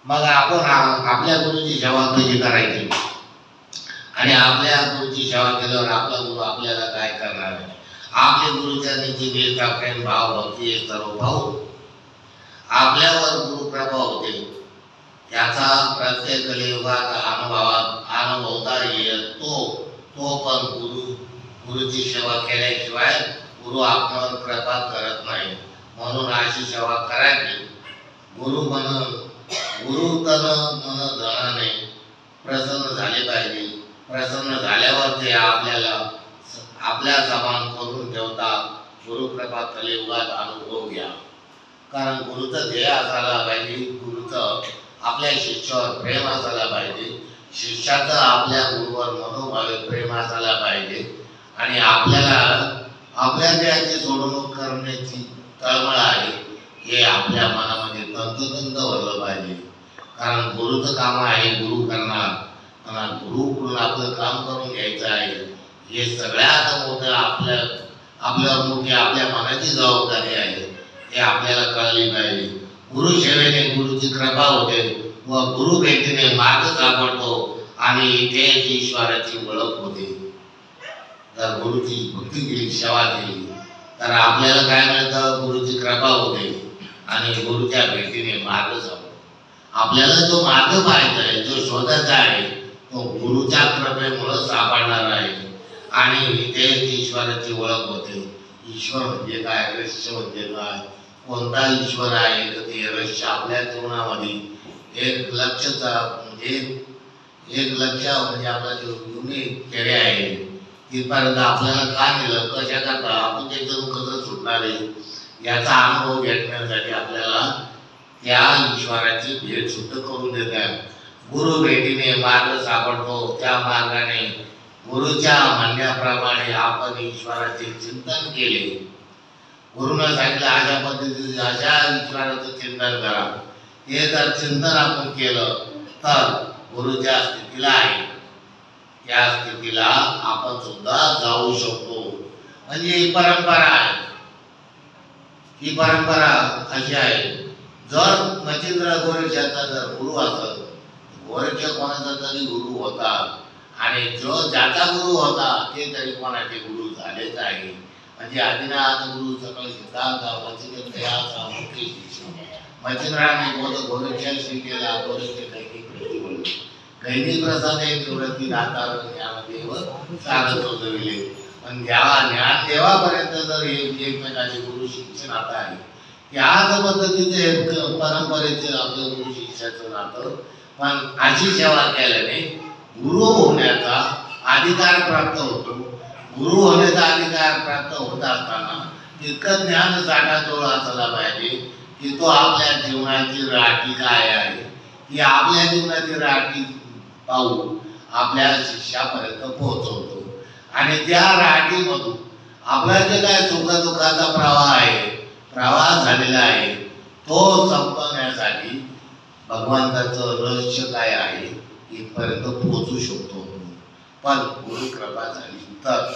Speaker 2: मग आपण आपल्या गुरुची सेवा कशी करायची, आणि आपल्या गुरुची सेवा केल्यावर आपला गुरु आपल्याला काय करणार आहे. आपल्या गुरुच्या नीती निष्ठा प्रेम भाव भक्ती हे सर्व भाव आपल्यावर गुरु प्रभाव होते. त्याचा प्रत्येक कलियुगात अनुभवता येतो. तो पण गुरुची सेवा केल्याशिवाय गुरु आपल्यावर कृपा करत नाही. म्हणून अशी सेवा करायची. गुरु तन मन धनाने प्रसन्न झाले पाहिजे. प्रसन्न झाल्यावर ते आपल्या समान करून ठेवतात. गुरुकृपा कलियुगात अनुभव घ्या. कारण गुरुचं ध्येय असायला पाहिजे, गुरुचं आपल्या शिष्यावर प्रेम असायला पाहिजे, शिष्याचं आपल्या गुरुवर मनोभावे प्रेम असायला पाहिजे, आणि आपल्याला आपल्या देहाची सोडवणूक करण्याची तळमळ आहे हे आपल्या मनामध्ये तंतोतंत भरलं पाहिजे. कारण गुरुचं काम आहे गुरु करणार, आणि गुरुकडून आपलं काम करून घ्यायचं आहे. हे सगळ्यात मोठं आपल्यावर मोठी आपल्या मनाची जबाबदारी आहे, हे आपल्याला कळली पाहिजे. गुरु सेवेने गुरुची कृपा होते व गुरु भेटीने मार्ग सापडतो आणि इथे ईश्वराची ओळख होते. जर गुरुची भक्ती केली, सेवा केली तर आपल्याला काय मिळतं, गुरुची कृपा होते आणि गुरुच्या भेटीने मार्ग सापडतो. आपल्याला जो मार्ग पाहायचा आहे, जो शोधायचा आहे, तो गुरुच्या कृपेमुळे सापडणार आहे आणि इथे ईश्वराची ओळख होते. ईश्वर म्हणजे काय, रहस्य म्हणजे काय, कोणता ईश्वर आहे, तर ते रहस्य आपल्या जीवनामध्ये एक लक्ष म्हणजे आपला जो युनिक खेळे आहे तिथपर्यंत आपल्याला का नेलं, कशा करता आपण त्याच्यातून कसं सुटणार आहे याचा अनुभव घेण्यासाठी आपल्याला त्या ईश्वराची भेट सुद्धा करून देतात. गुरु भेटीने मार्ग सापडतो. त्या मार्गाने गुरुच्या म्हणण्याप्रमाणे आपण ईश्वराचे चिंतन केले. गुरुनं सांगितलं अशा पद्धतीने अशा ईश्वराचं चिंतन करा. हे जर चिंतन आपण केलं तर गुरुच्या स्थितीला आहे त्या स्थितीला आपण सुद्धा जाऊ शकतो. म्हणजे ही परंपरा आहे. ही परंपरा अशी आहे, जर मच्छिंद्र गोरक्षाचा जर गुरु असत, गोरक्ष कोणाचा तरी गुरु होता, आणि जो ज्याचा गुरु होता ते तरी कोणाचे गुरु झालेच आहे. म्हणजे आदिनाथ गुरु सकळ सिद्धांत मच्छिंद्रयाचा मुख्य शिष्य मच्छिंद्राने गोरक्षाशी केला. गोरक्ष कैनी प्रसाद एक निवृत्ती दातार ज्ञानदेव साधत होते. पण ज्ञान देवापर्यंत जर एकमेकाचे गुरु शिक्षण आता आहे, त्याच पद्धतीचे परंपरेचे आपलं गुरु शिष्याचं नातं. पण अशी सेवा केल्याने गुरु होण्याचा अधिकार प्राप्त होतो. गुरु होण्याचा अधिकार प्राप्त होत असताना तितकं ज्ञान साठाजवळ असला पाहिजे की तो आपल्या जीवनाची राठी काय आहे ती आपल्या जीवनाची राठी पाहून आपल्या शिष्यापर्यंत पोहोचवतो. आणि त्या राठीमधून आपला जे काय सुखदुःखाचा प्रवाह झालेला आहे तो संपवण्यासाठी भगवंताचं रहस्य काय आहे इथपर्यंत पोहोचू शकतो. पण गुरु कृपा झाली तर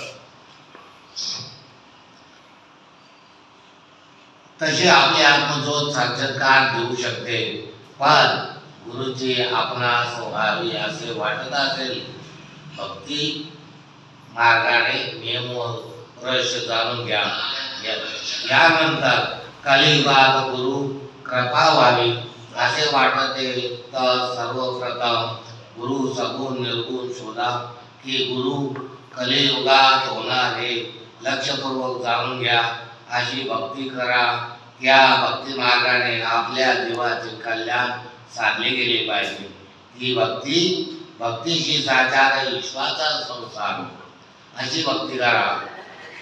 Speaker 2: तसे आपले आत्मज्योत साक्षात्कार देऊ शकते. पण गुरुची आपणास व्हावी असे वाटत असेल, भक्ती मार्गाने नियम रहस्य जाणून घ्या. यानंतर कलियुगात गुरु कृपा व्हावी असे वाटते तर सर्वप्रथम गुरु सगुण निर्गुण शोधा की गुरु कलियुगात होणारे लक्षपूर्वक जाणून घ्या, अशी भक्ती करा. त्या भक्ती मार्गाने आपल्या जीवाचे कल्याण साधले गेले पाहिजे. ही भक्तीशी साचार विश्वाचा संसार, अशी भक्ती करा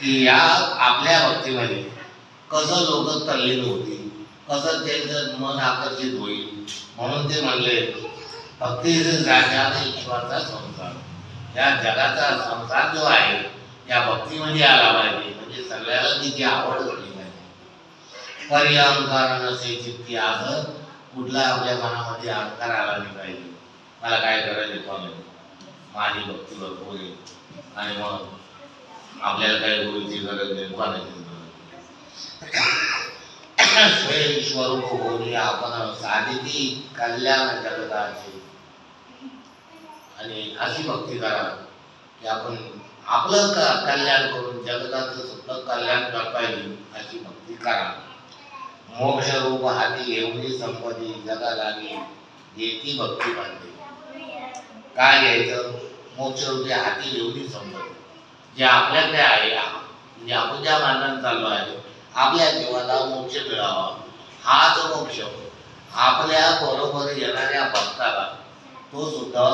Speaker 2: की या आपल्या भक्तीमध्ये कसं लोक तल्लीन होतील, कसं त्यांचं मन आकर्षित होईल. म्हणून ते म्हणले भक्तीशी साचार विश्वाचा संसार. या जगाचा संसार जो आहे या भक्तीमध्ये आला पाहिजे. म्हणजे सगळ्याला तिची आवड झाली पाहिजे. परिअहंकार नसे चित्ती, असं कुठला आपल्या मनामध्ये अहंकार आला नाही पाहिजे. मला काय करायचं कोण, माझी भक्ती भरपूर आहे आणि मग आपल्याला काही गुरुची गरज नाही, कोणाची स्वयंस्वरूप होऊन आपण साधिती कल्याण जगताचे. आणि अशी भक्ती करा की आपण आपलं कल्याण करून जगताचं सुद्धा कल्याण करता येईल, अशी भक्ती करा. मोक्ष रूप हाती घेऊन संपत्ती जगा लागे, येती भक्ती म्हणते. काय घ्यायचं? मोक्ष रूपी हाती घेऊन संपत्ती जे आपल्याकडे आहे, म्हणजे आपण ज्या मार्गाने चाललो आहे, आपल्या जीवाला मोक्ष मिळावा, हाच मोक्ष. आपल्या बरोबर येणाऱ्या भक्ताला तो सुद्धा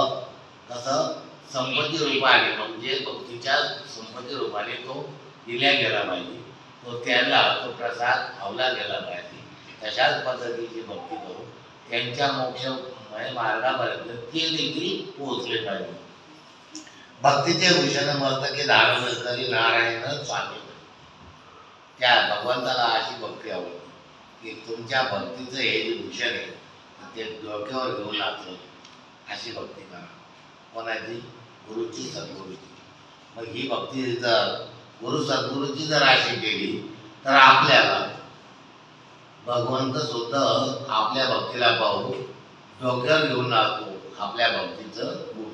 Speaker 2: कसं संपत्ती रूपाने, म्हणजे भक्तीच्या संपत्ती रूपाने तो दिल्या गेला पाहिजे. तो त्याला तो प्रसाद खावला गेला पाहिजे. तशाच पद्धतीची भक्ती करून त्यांच्या मोक्ष मार्गापर्यंत ते देखील पोहोचले पाहिजे. भक्तीचे भूषण मस्तकी धारण करी नारायण स्वामी. त्या भगवंताला अशी भक्ती आवडते की तुमच्या भक्तीचं हे जे भूषण आहे ते डोक्यावर घेऊन लागतं, अशी भक्ती करा. कोणाची? गुरुची, सद्गुरूची. मग ही भक्ती जर गुरु सद्गुरूची जर अशी केली तर आपल्याला भगवंत सुद्धा आपल्या भक्तीला पाहू डोक्यावर घेऊन लागतो, आपल्या भक्तीचं गुण.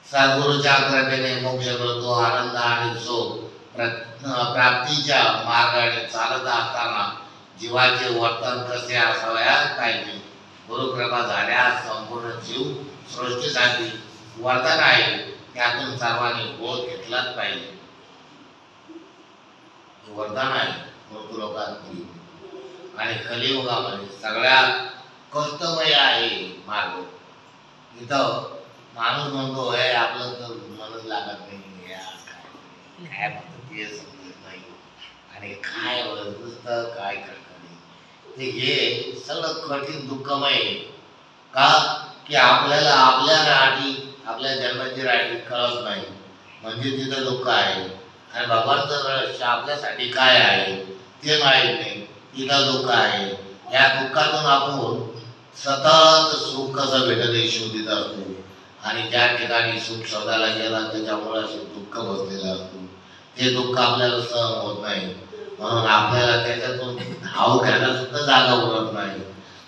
Speaker 2: सद्गुरूच्या कृपेने मोक्ष मिळतो, आनंद आणि सुख प्राप्तीच्या मार्गाने चालत असताना जीवाचे वर्तन कसे असावयास पाहिजे. गुरुकृपा झाल्यास संपूर्ण जीव सृष्टीसाठी वरदान आहे, त्यातून सर्वांनी बोध घेतलाच पाहिजे. वरदान आहे मृत्यू लोकांनी. आणि कलियुगामध्ये सगळ्यात कष्टमय आहे मार्ग. इथं माणूस म्हणतो हे आपलं तर मनच लागत नाही, काय ते समजत नाही आणि काय नुसतं काय करत नाही. ते हे सगळं कठीण दुःखमय आहे. का की आपल्याला आपल्या राठी, आपल्या जन्माची राठी कळत नाही, म्हणजे तिथं दुःख आहे. आणि भगवानचं रहस्य आपल्यासाठी काय आहे ते माहीत नाही, तिथं दुःख आहे. या दुःखातून आपण सतत सुख कसं भेटत हे शोधित असतो. आणि ज्या ठिकाणी सुख शोधायला गेला त्याच्यामुळे दुःख बसलेलं असतो. ते दुःख आपल्याला सहन होत नाही, म्हणून आपल्याला त्याच्यातून धाव घ्यायला सुद्धा जागा उरत नाही.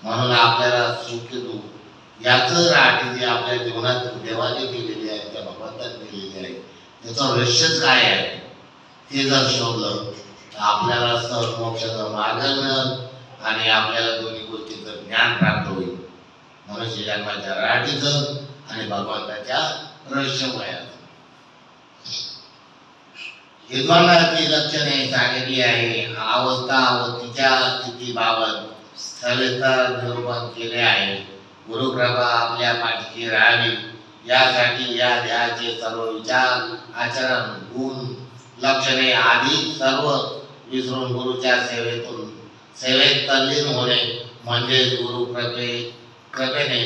Speaker 2: म्हणून आपल्याला सुख दुःख याचं राठी जी आपल्या जीवनात देवाने केलेली आहे, त्या भगवंताने केलेली आहे, त्याचं रहस्यच काय आहे ते जर शोधलं तर आपल्याला सहज मोक्षाचा मार्ग मिळेल आणि आपल्याला दोन्ही गोष्टीचं ज्ञान प्राप्त होईल. मनुष्य जन्माच्या राठीचं आणि भगवंताच्या रहस्यमयाचं. विद्वानाची लक्षणे सांगितली आहे. अवस्था व तिच्या स्थितीबाबत सविस्तर निरूपण केले आहे. गुरुकृपा आपल्या पाठीशी राहावी यासाठी या ध्येयाचे सर्व विचार, आचरण, गुण, लक्षणे आदी सर्व विसरून गुरुच्या सेवेत तल्लीन होणे म्हणजे गुरु कृपेने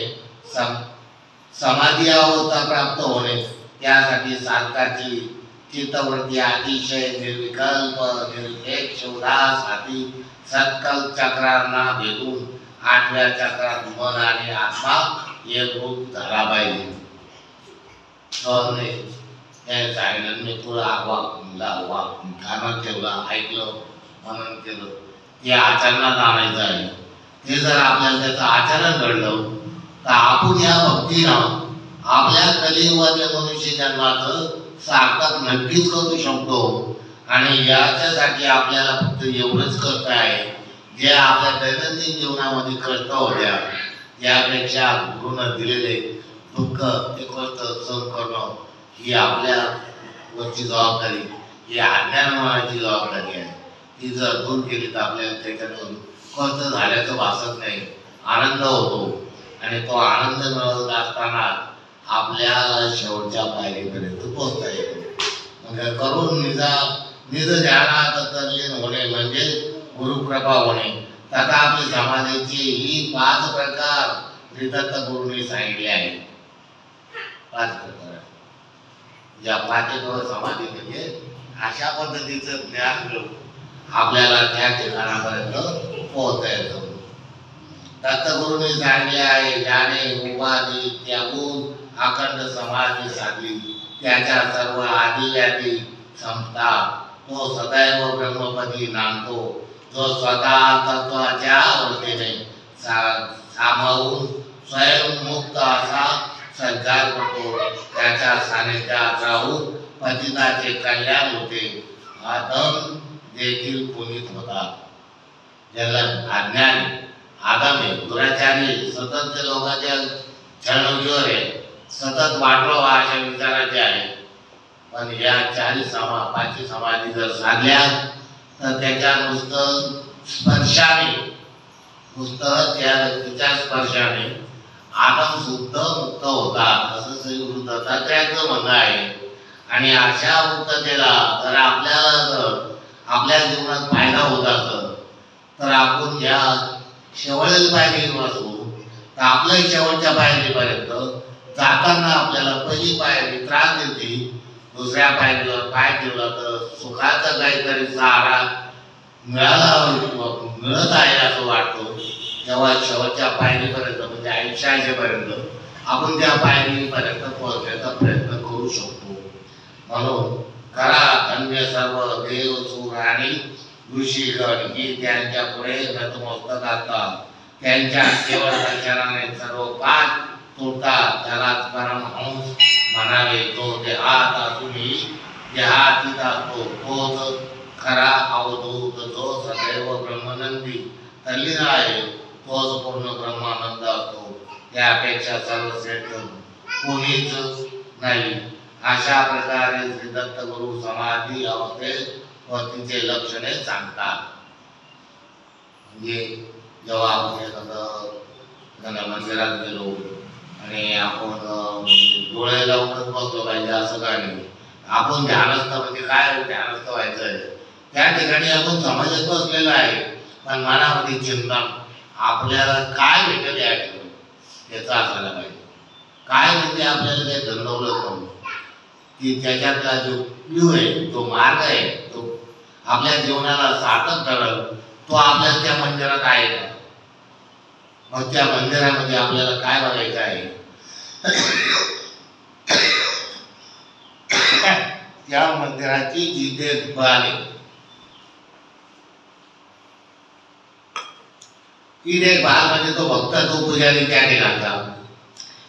Speaker 2: समाधी अवस्था प्राप्त होणे. त्यासाठी साधकाची चित्तवृत्ती अतिशय निर्विकल्प निरपेक्ष उदास हाती सत्कल्प चक्रांना भेदून 8व्या चक्रात मन आणि आत्मा एक रूप झाला पाहिजे. सांगितलं मी तुला कानात ठेवला, ऐकलं, मनन केलं, ते आचरणात आणायचं आहे. ते जर आपल्याला त्याचं आचरण घडलं तर आपण या भक्तीनं आपल्या कलियुगातल्या मनुष्य जन्माचं सार्थक नक्कीच करू शकतो. आणि याच्यासाठी आपल्याला फक्त एवढंच कष्ट आहे, जे आपल्या दैनंदिन जीवनामध्ये कष्ट होत्या यापेक्षा गुरुनं दिलेले दुःख ते कष्ट सहन करणं ही आपल्या वरची जबाबदारी. ही अज्ञानमानाची जबाबदारी आहे. ती जर दूर केली तर आपल्याला त्याच्यातून खर्च झाल्याचं भासत नाही, आनंद होतो. आणि तो आनंद मिळवत असताना आपल्या शेवटच्या पायरीपर्यंत पोहोचता येतो. म्हणजे करून निज ध्यानात तल्लीन होणे म्हणजे गुरुकृपा होणे. तथा आपली समाधीची ही 5 प्रकार श्रीदत्त गुरूंनी सांगितले आहेत. 5 प्रकार ज्या 5 समाधी म्हणजे अशा पद्धतीचं ज्ञान घेऊन आपल्याला त्या ठिकाणापर्यंत पोहोचता येतं. दत्तगुरूंनी सांगितले आहे, ज्याने उपाधी त्यागून अखंड समाधी साधली त्याच्या सर्व आदिव्याधी संपता तो सदैव ब्रह्मपदी नांदतो. जो स्वतः तत्वाच्या वृत्तीने सामावून स्वयंमुक्त असा संचार करतो, त्याच्या सानिध्यात राहून पतिताचे कल्याण होते. आदम देखील पुनीत होता. ज्याला अज्ञानी आदमी दुराचारी सतत ते लोकांच्या छळणुकीवर आहे, सतत वाटवा अशा विचाराचे आहे. पण या 5 समाधी जर साधल्या तर त्याच्या नुसतं त्या व्यक्तीच्या स्पर्शाने आदम सुद्धा मुक्त होतात असं श्री गुरु दत्तात्रयाचं म्हणणं आहे. आणि अशा मुक्ततेला जर आपल्या जीवनात फायदा होत असत तर आपण या शेवटच्या पायरीवर असू तर आपल्या शेवटच्या पायरीपर्यंत जाताना आपल्याला पहिली पायरी त्रास देते, दुसऱ्या पायरीवर पाय ठेवला तर सुखाचा काहीतरी सहारा मिळत आहे असं वाटतो. तेव्हा शेवटच्या पायरीपर्यंत म्हणजे आयुष्यापर्यंत आपण त्या पायरीपर्यंत पोहोचण्याचा प्रयत्न करू शकतो. म्हणून करा धन्य सर्व देव सूर आणि ऋषीगण ही त्यांच्या पुढे नतमस्तक असतात. त्यांच्या केवळ दर्शनाने सर्व पाप तुटतात. त्यालाच परमहंस म्हणावे. तो देहात असूनही देहातीत असतो तोच खरा अवधूत. जो सदैव ब्रह्मानंदी तल्लीन आहे तोच पूर्ण ब्रह्मानंद असतो. त्यापेक्षा सर्वश्रेष्ठ कोणीच नाही. अशा प्रकारे श्री दत्त गुरु समाधी अवस्थेत व तिचे लक्षणे सांगतात. म्हणजे जेव्हा आपण एखादं मंदिरात गेलो आणि आपण डोळे लावूनच बसलो पाहिजे असं काय नाही. आपण ध्यानस्थ म्हणजे काय ध्यानस्थ व्हायचंय त्या ठिकाणी आपण समाजात बसलेला आहे, पण मनामध्ये चिंतन आपल्याला काय भेटेल या ठिकाणी याचा असायला पाहिजे. काय म्हणजे आपल्याला काही धंदवलं करू की त्याच्यातला जो क्ल्यू आहे, जो मार्ग आहे, तो आपल्या जीवनाला सार्थक ठरेल तो आपल्याला त्या मंदिरात आहे का? मग त्या मंदिरामध्ये आपल्याला काय बघायचं आहे? त्या मंदिराची जी देखभाल आहे ती देखभाल म्हणजे तो भक्त तो पुजारी त्या ठिकाणचा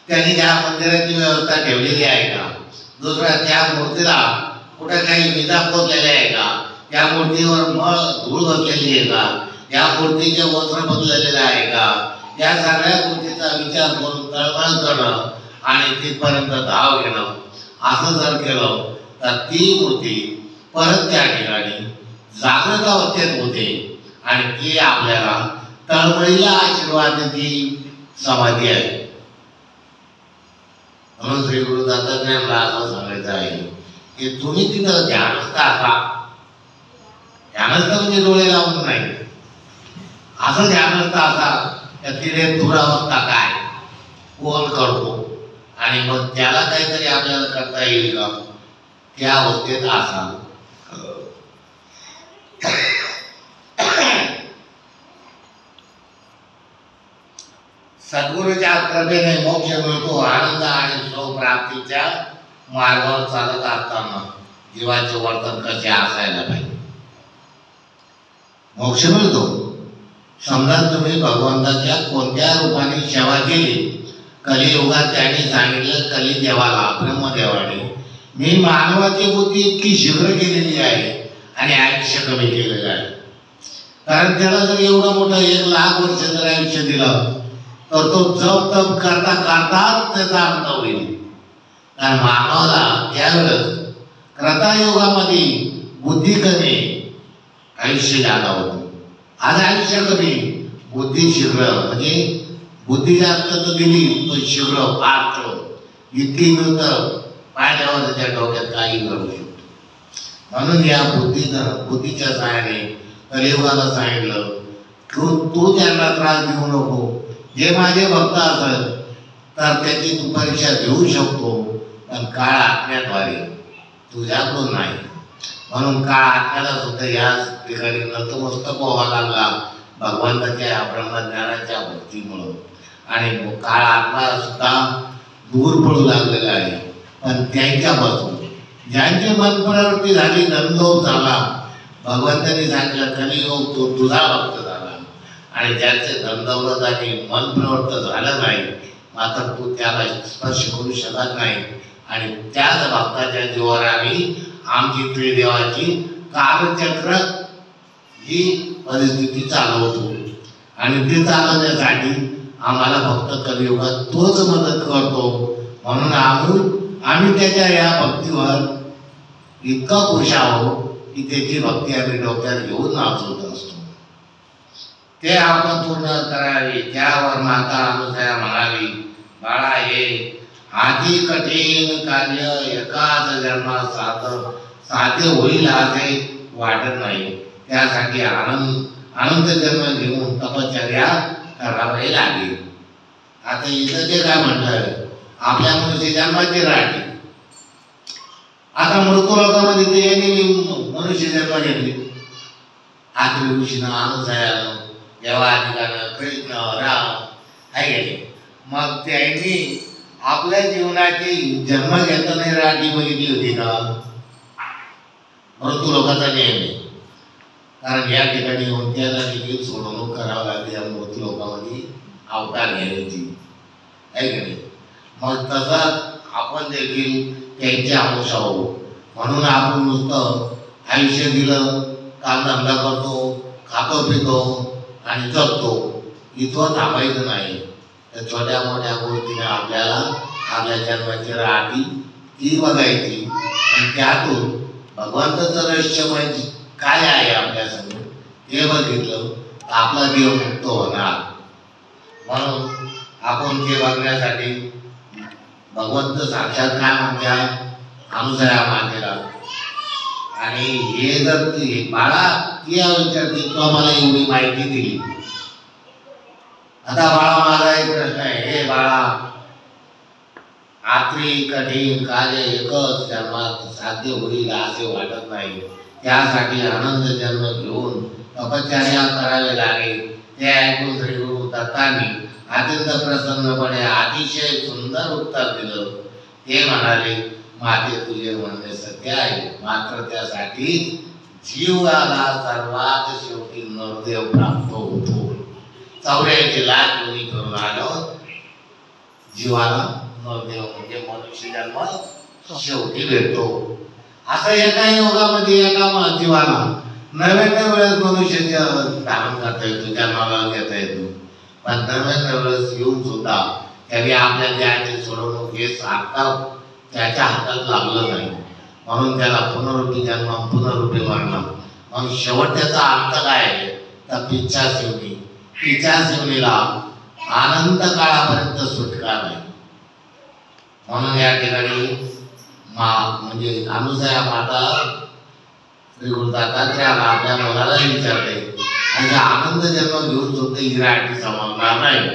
Speaker 2: त्यांनी त्या मंदिराची व्यवस्था ठेवलेली आहे का? दुसरा त्या मूर्तीला कुठे काही विजा पोचलेले आहे का? त्या मूर्तीवर मळ धूळ बसलेली आहे का? या मूर्तीचे वस्त्र बदललेले आहे का? या सगळ्या गोष्टीचा विचार करून तळमळ करणं आणि तिथपर्यंत धाव घेणं असं जर केलं तर ती मूर्ती परत त्या ठिकाणी जागृत अवस्थेत होते आणि ती आपल्याला तळमळीला आशीर्वाद देती समाधी आहे. म्हणून श्री गुरु दत्तात्रयांना असं सांगायचं आहे की तुम्ही तिथं ध्यानस्थ असा. ध्यानस्थ म्हणजे डोळे लावून नाही, असं ध्यानस्थ असा तिथे दुरावस्था काय कोण करतो आणि मग त्याला काहीतरी आपल्याला करता येईल का त्या अवस्थेत असा. सद्गुरूच्या कृपेने मोक्ष मिळतो. आनंद आणि स्वप्राप्तीच्या मार्गावर चालत असताना जीवाचे वर्तन कसे असायला पाहिजे. मोक्ष मिळतो. समजा तुम्ही भगवंताच्या कोणत्या रूपाने सेवा केली. कलियुगात त्यांनी सांगितलं कलिदेवाला ब्रह्मदेवाने मी मानवाची बुद्धी इतकी शीघ्र केलेली आहे आणि आयुष्य कमी केलेलं आहे. कारण त्याला जर एवढं मोठं 1 लाख वर्ष जर आयुष्य दिलं तर तो जप तप करता करताच त्याचा अंत होईल. कारण मानवाला त्यावेळेस क्रतायुगामध्ये बुद्धी कमी, आयुष्य जादा होतं. आज आयुष्य कमी, बुद्धी शीघ्र, म्हणजे बुद्धी जास्त तर दिली पण शीघ्र फास्ट इतकी मिळतं पाहिल्यावर त्याच्या डोक्यात काही घडू शकतो. म्हणून या बुद्धीच्या सहाय्याने कलियुगाला सांगितलं तू त्यांना त्रास देऊ नको. जे माझे भक्त असत तर त्याची तू परीक्षा घेऊ शकतो, पण काळ आत्म्याद्वारे तुझ्याकडून नाही. म्हणून काळ आत्म्याला सुद्धा याच ठिकाणी नतमस्तक व्हावा लागला भगवंताच्या ब्रह्मज्ञानाच्या भक्तीमुळं. आणि काळ आत्मा सुद्धा दूर पडू लागलेला आहे. पण त्यांच्यापासून ज्यांची मनप्रवृत्ती झाली, नंदोप झाला, भगवंतांनी सांगितलं कलियुग तो तुझा भक्त झाला. आणि ज्याचे धनदौलत आणि मन प्रवृत्त झालं नाही, मात्र तू त्याला स्पर्श करू शकत नाही. आणि त्याच भक्ताच्या जीवावर आम्ही आमची त्रिदेवाची कालचक्र ही परिस्थिती चालवतो. आणि ते चालवण्यासाठी आम्हाला फक्त कलियुगात तोच मदत करतो. म्हणून आम्ही त्याच्या या भक्तीवर इतका खुश आहोत की त्याची भक्ती आम्ही डोक्यात घेऊन नाचत असतो. ते आपण पूर्ण करावे. त्यावर माता अनुसया म्हणाली, बाळा हे आधी कठीण कार्य एकाच जन्मात साधे होईल असे वाटत नाही. त्यासाठी अनंत जन्म घेऊन तपश्चर्या करावे लागेल. आता इथं ते काय म्हटलं, आपल्या मनुष्य जन्माची राहते. आता मृत्यू लोकांमध्ये ते यांनी मनुष्य जन्म घेतली. आखरी ऋषीनं अनुसयानं देवाधिकानं कृष्ण राम आहे गेले. मग त्यांनी आपल्या जीवनाची जन्म घेताना राठी बघितली होती का? मृत्यू लोकांचा नियम आहे. कारण या ठिकाणी येऊन त्याला देखील सोडवणूक करावं लागली या मृत्यू लोकांमध्ये अवतार घेण्याची आहे की नाही. मग तसंच आपण देखील त्यांचे अंश आहोत. म्हणून आपण नुसतं आयुष्य दिलं, कामधंदा करतो, खातो पितो आणि जगतो, इथं थांबायचं नाही. तर छोट्या मोठ्या गोष्टीने आपल्याला आपल्या जन्माची राठी ती बघायची आणि त्यातून भगवंताचं रहस्यमय काय आहे आपल्यासमोर ते बघितलं तर आपला देव मुक्त होणार. म्हणून आपण ते बघण्यासाठी भगवंत साक्षात काय म्हणतात अनुसया मातेला. आणि हे जर बाळा ती विचारते तू मला एवढी माहिती दिली. आता बाळा माझा एक प्रश्न आहे, हे बाळा आत्री कठीण कार्य एकच जन्मात साध्य होईल असे वाटत नाही. त्यासाठी आनंद जन्म घेऊन तपश्चर्या करावे लागेल. ते ऐकून श्री गुरु दत्तांनी अत्यंत प्रसन्नपणे अतिशय सुंदर उत्तर दिलं. ते म्हणाले, माते तुझे म्हणणे सत्य आहे, मात्र त्यासाठी जीवाला सर्वात शेवटी नरदेव प्राप्त होतो. 84 लाख योनी करून आलो जीवाला नरदेव म्हणजे मनुष्य जन्म शेवटी भेटतो. असं एका योगामध्ये एका जीवाला 99 वेळेस मनुष्य धारण करता येतो, जन्माला घेता येतो. पण 99 वेळेस येऊन सुद्धा त्यांनी आपल्या देहाची सोडवणूक हे सार्थक त्याच्या हातात लागलं नाही. म्हणून त्याला पुनरुत्ती जन्म पुनरुत्ती मरण. मग शेवटचा अंत काय आहे तर पिच्छाशिवनी. पिच्छाशिवनीला अनंत काळापर्यंत सुटका नाही. म्हणून या ठिकाणी म्हणजे अनुसया माता श्री गुरु दत्तात्रेयाला आपल्या मुलाला विचारते आणि आनंद जन्म घेऊन सुद्धा ही राठी समजणार नाही.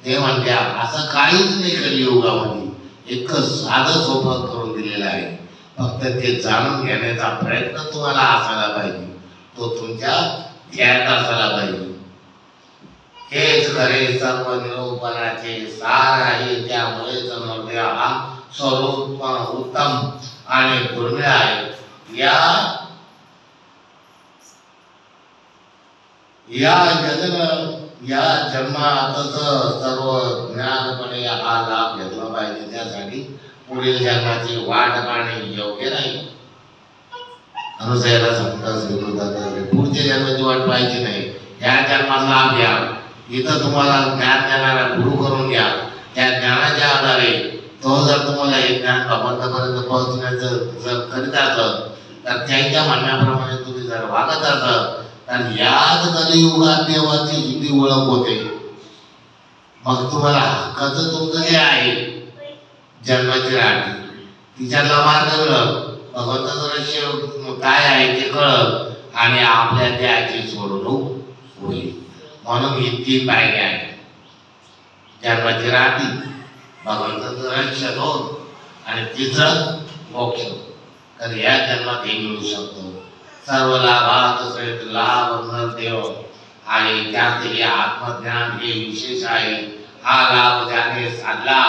Speaker 2: ते म्हणते असं काहीच नाही कलियुगामध्ये, इतकं साधं सोपं करून दिलेलं आहे. फक्त ते जाणून घेण्याचा प्रयत्न तुम्हाला असायला पाहिजे, तो तुमच्या ध्यानात असायला पाहिजे. हेच खरे सर्व निरूपणाचे सार आहे. त्यामुळे नरदेव हा स्वरूप उत्तम आणि दुर्मिळ आहे. या जन्मातच सर्व ज्ञानपणे हा लाभ घेतला पाहिजे. त्यासाठी पुढील जन्माची वाट पाहणे योग्य नाही. अनुसयाला सांगतात पुढच्या जन्माची वाट पाहायची नाही, या जन्माचा लाभ घ्या. इथं तुम्हाला ज्ञान देणारा गुरु करून घ्या. त्या ज्ञानाच्या आधारे तो जर तुम्हाला हे ज्ञान भगवंतापर्यंत पोहोचण्याचं जर करीत असलं तर त्यांच्या म्हणण्याप्रमाणे तुम्ही जर वागत असाल तर याच कलियुगात देवाची जुनी ओळख होते. मग तुम्हाला हक्काचं तुमचं जे आहे जन्माची राहणी तिच्यातला मार्ग मिळत, भगवंताचं रहस्य काय आहे ते कळत आणि आपल्या त्याची सोडवणूक होईल. म्हणून ही 3 पायऱ्या आहेत. जन्माची राहणी, भगवंताचं रहस्य शोध आणि तिसरं मोक्ष. तर या जन्मात हे मिळू शकतो. सर्व लाभात सहित लाभ देव आणि त्यातही आत्मज्ञान हे विशेष आहे. हा लाभ ज्याने साधला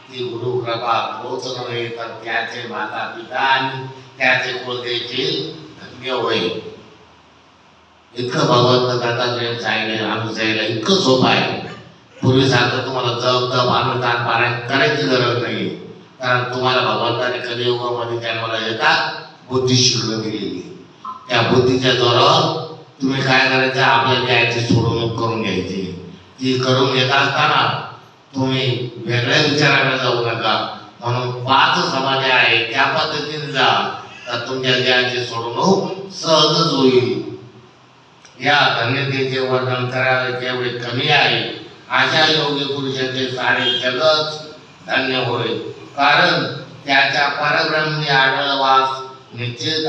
Speaker 2: ती गुरु कृपा तोच नव्हे तर त्याचे माता पिता आणि त्याचे कुळ देखील धन्य होईल. इतकं भगवंत दत्तात्रय सांगितलं अनुसयाला इतकं सोपं आहे. पूर्वीसारखं तुम्हाला जप तप अनुष्ठान पारायण करायची गरज नाही. कारण तुम्हाला भगवंताने कलियुगामध्ये जन्माला येतात बुद्धी शिकवून दिलेली. त्या बुद्धीच्या जोरावर तुम्ही काय करायचं, आपल्या द्यायची सोडवणूक करून घ्यायची. ती करून येत असताना तुम्ही वेगळ्या विचाराने जाऊ नका. म्हणून 5 समाधी आहे त्या पद्धतीने जा तर तुमच्या द्यायची सोडवणूक सहजच होईल. या धन्यतेचे वर्णन करावे तेवढे कमी आहे. अशा योगी पुरुषाचे सारे जगच धन्य होईल. कारण त्याच्या परब्रह्मी आढळवास निश्चित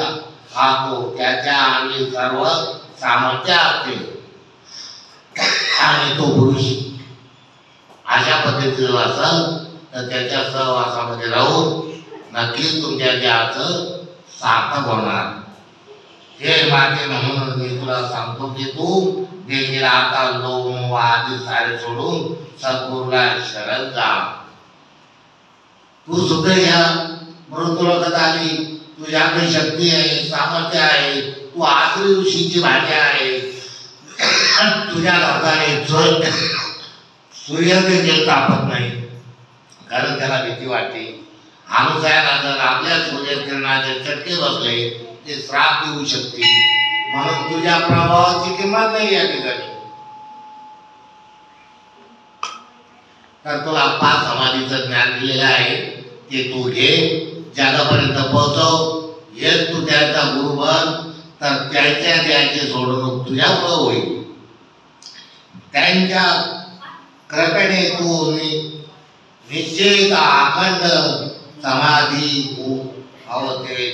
Speaker 2: आतो त्याच्या अंगी सर्व सामर्थ्य असते आणि तो पुरुष अशा पद्धतीने असेल तर त्याच्या सहवासामध्ये राहून नक्कीच तुमच्या देहाचं सार्थक होणार. हे माते म्हणून मी तुला सांगतो की तू देखील आता लोभ आदी सारे सोडून सद्गुरूला शरण जा. तू सुद्धा या मृत्यूलोकात आली, तुझ्याकडे शक्ती आहे, सामर्थ्य आहे, तू आखरी ऋषीची भाज्या आहे. तुझ्या लोकाने सूर्य देखील तापत नाही कारण त्याला भीती वाटते. अनुसयाला जर आपल्या सूर्यकिरणाचे चटके बसले ते श्राप देऊ शकते. म्हणून तुझ्या प्रभावाची किंमत नाही या ठिकाणी. तर तुला 5 समाधीचं ज्ञान दिलेलं आहे ते तू घे, जगापर्यंत पोहोचव. हेच तू त्याचा गुरु बन तर त्याच्या द्यायची सोडवणूक तुझ्यामुळं होईल. त्यांच्या कृपेने तू निश्चित अखंड समाधी होते.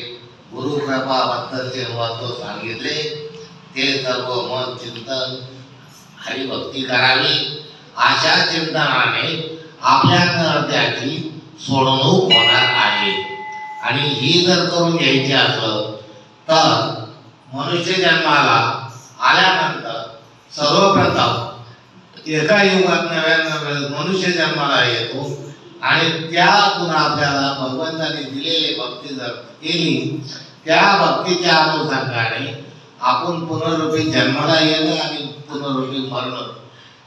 Speaker 2: गुरु कृपा बद्दलचे महत्व सांगितले. ते सर्व मन चिंतन हरिभक्ती करावी. अशा चिंतनाने आपल्या त्याची सोडवणूक होणार आहे. आणि ही जर करून घ्यायची असेल तर मनुष्य जन्माला आल्यानंतर सर्वप्रथम एका युगात नव्यानं मनुष्य जन्माला येतो आणि त्यातून आपल्याला भगवंताने दिलेली भक्ती जर केली त्या भक्तीच्या अनुषंगाने आपण पुनरुपी जन्माला येणं आणि पुनरुपी मरण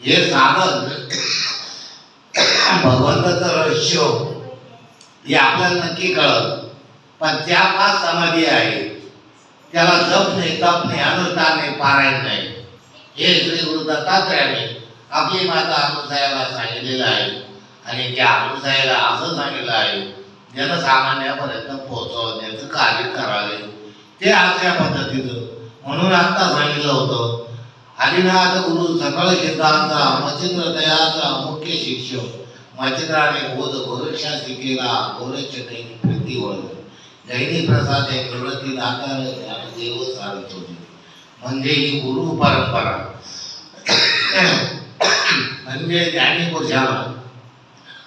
Speaker 2: हे साधन भगवंताचं रहस्य हे आपल्याला नक्की कळत. पण त्या 5 समाधी आहे त्याला जप नाही, तप नाही, अनुष्ठान नाही, पारायण नाही. हे श्री गुरु दत्तात्रयाने आपली माता अनुसयाला सांगितलेलं आहे. आणि त्या अनुसयाला असं सांगितलं आहे जनसामान्यापर्यंत पोहोचवण्याचं कार्य करावे ते अशा पद्धतीचं. म्हणून आता सांगितलं होतं आदिनाथ गुरु सकळ सिद्धांचा मच्छिंद्र दयाचा मुख्य शिक्षक मच्छिंद्राने बोध गोरक्षा शिकेला गोरक्ष दैनी प्रीती वळ दैनी प्रसादे निवृत्ती दातार देव सारतो. म्हणजे ही गुरु परंपरा म्हणजे ज्ञानी पुरुषाला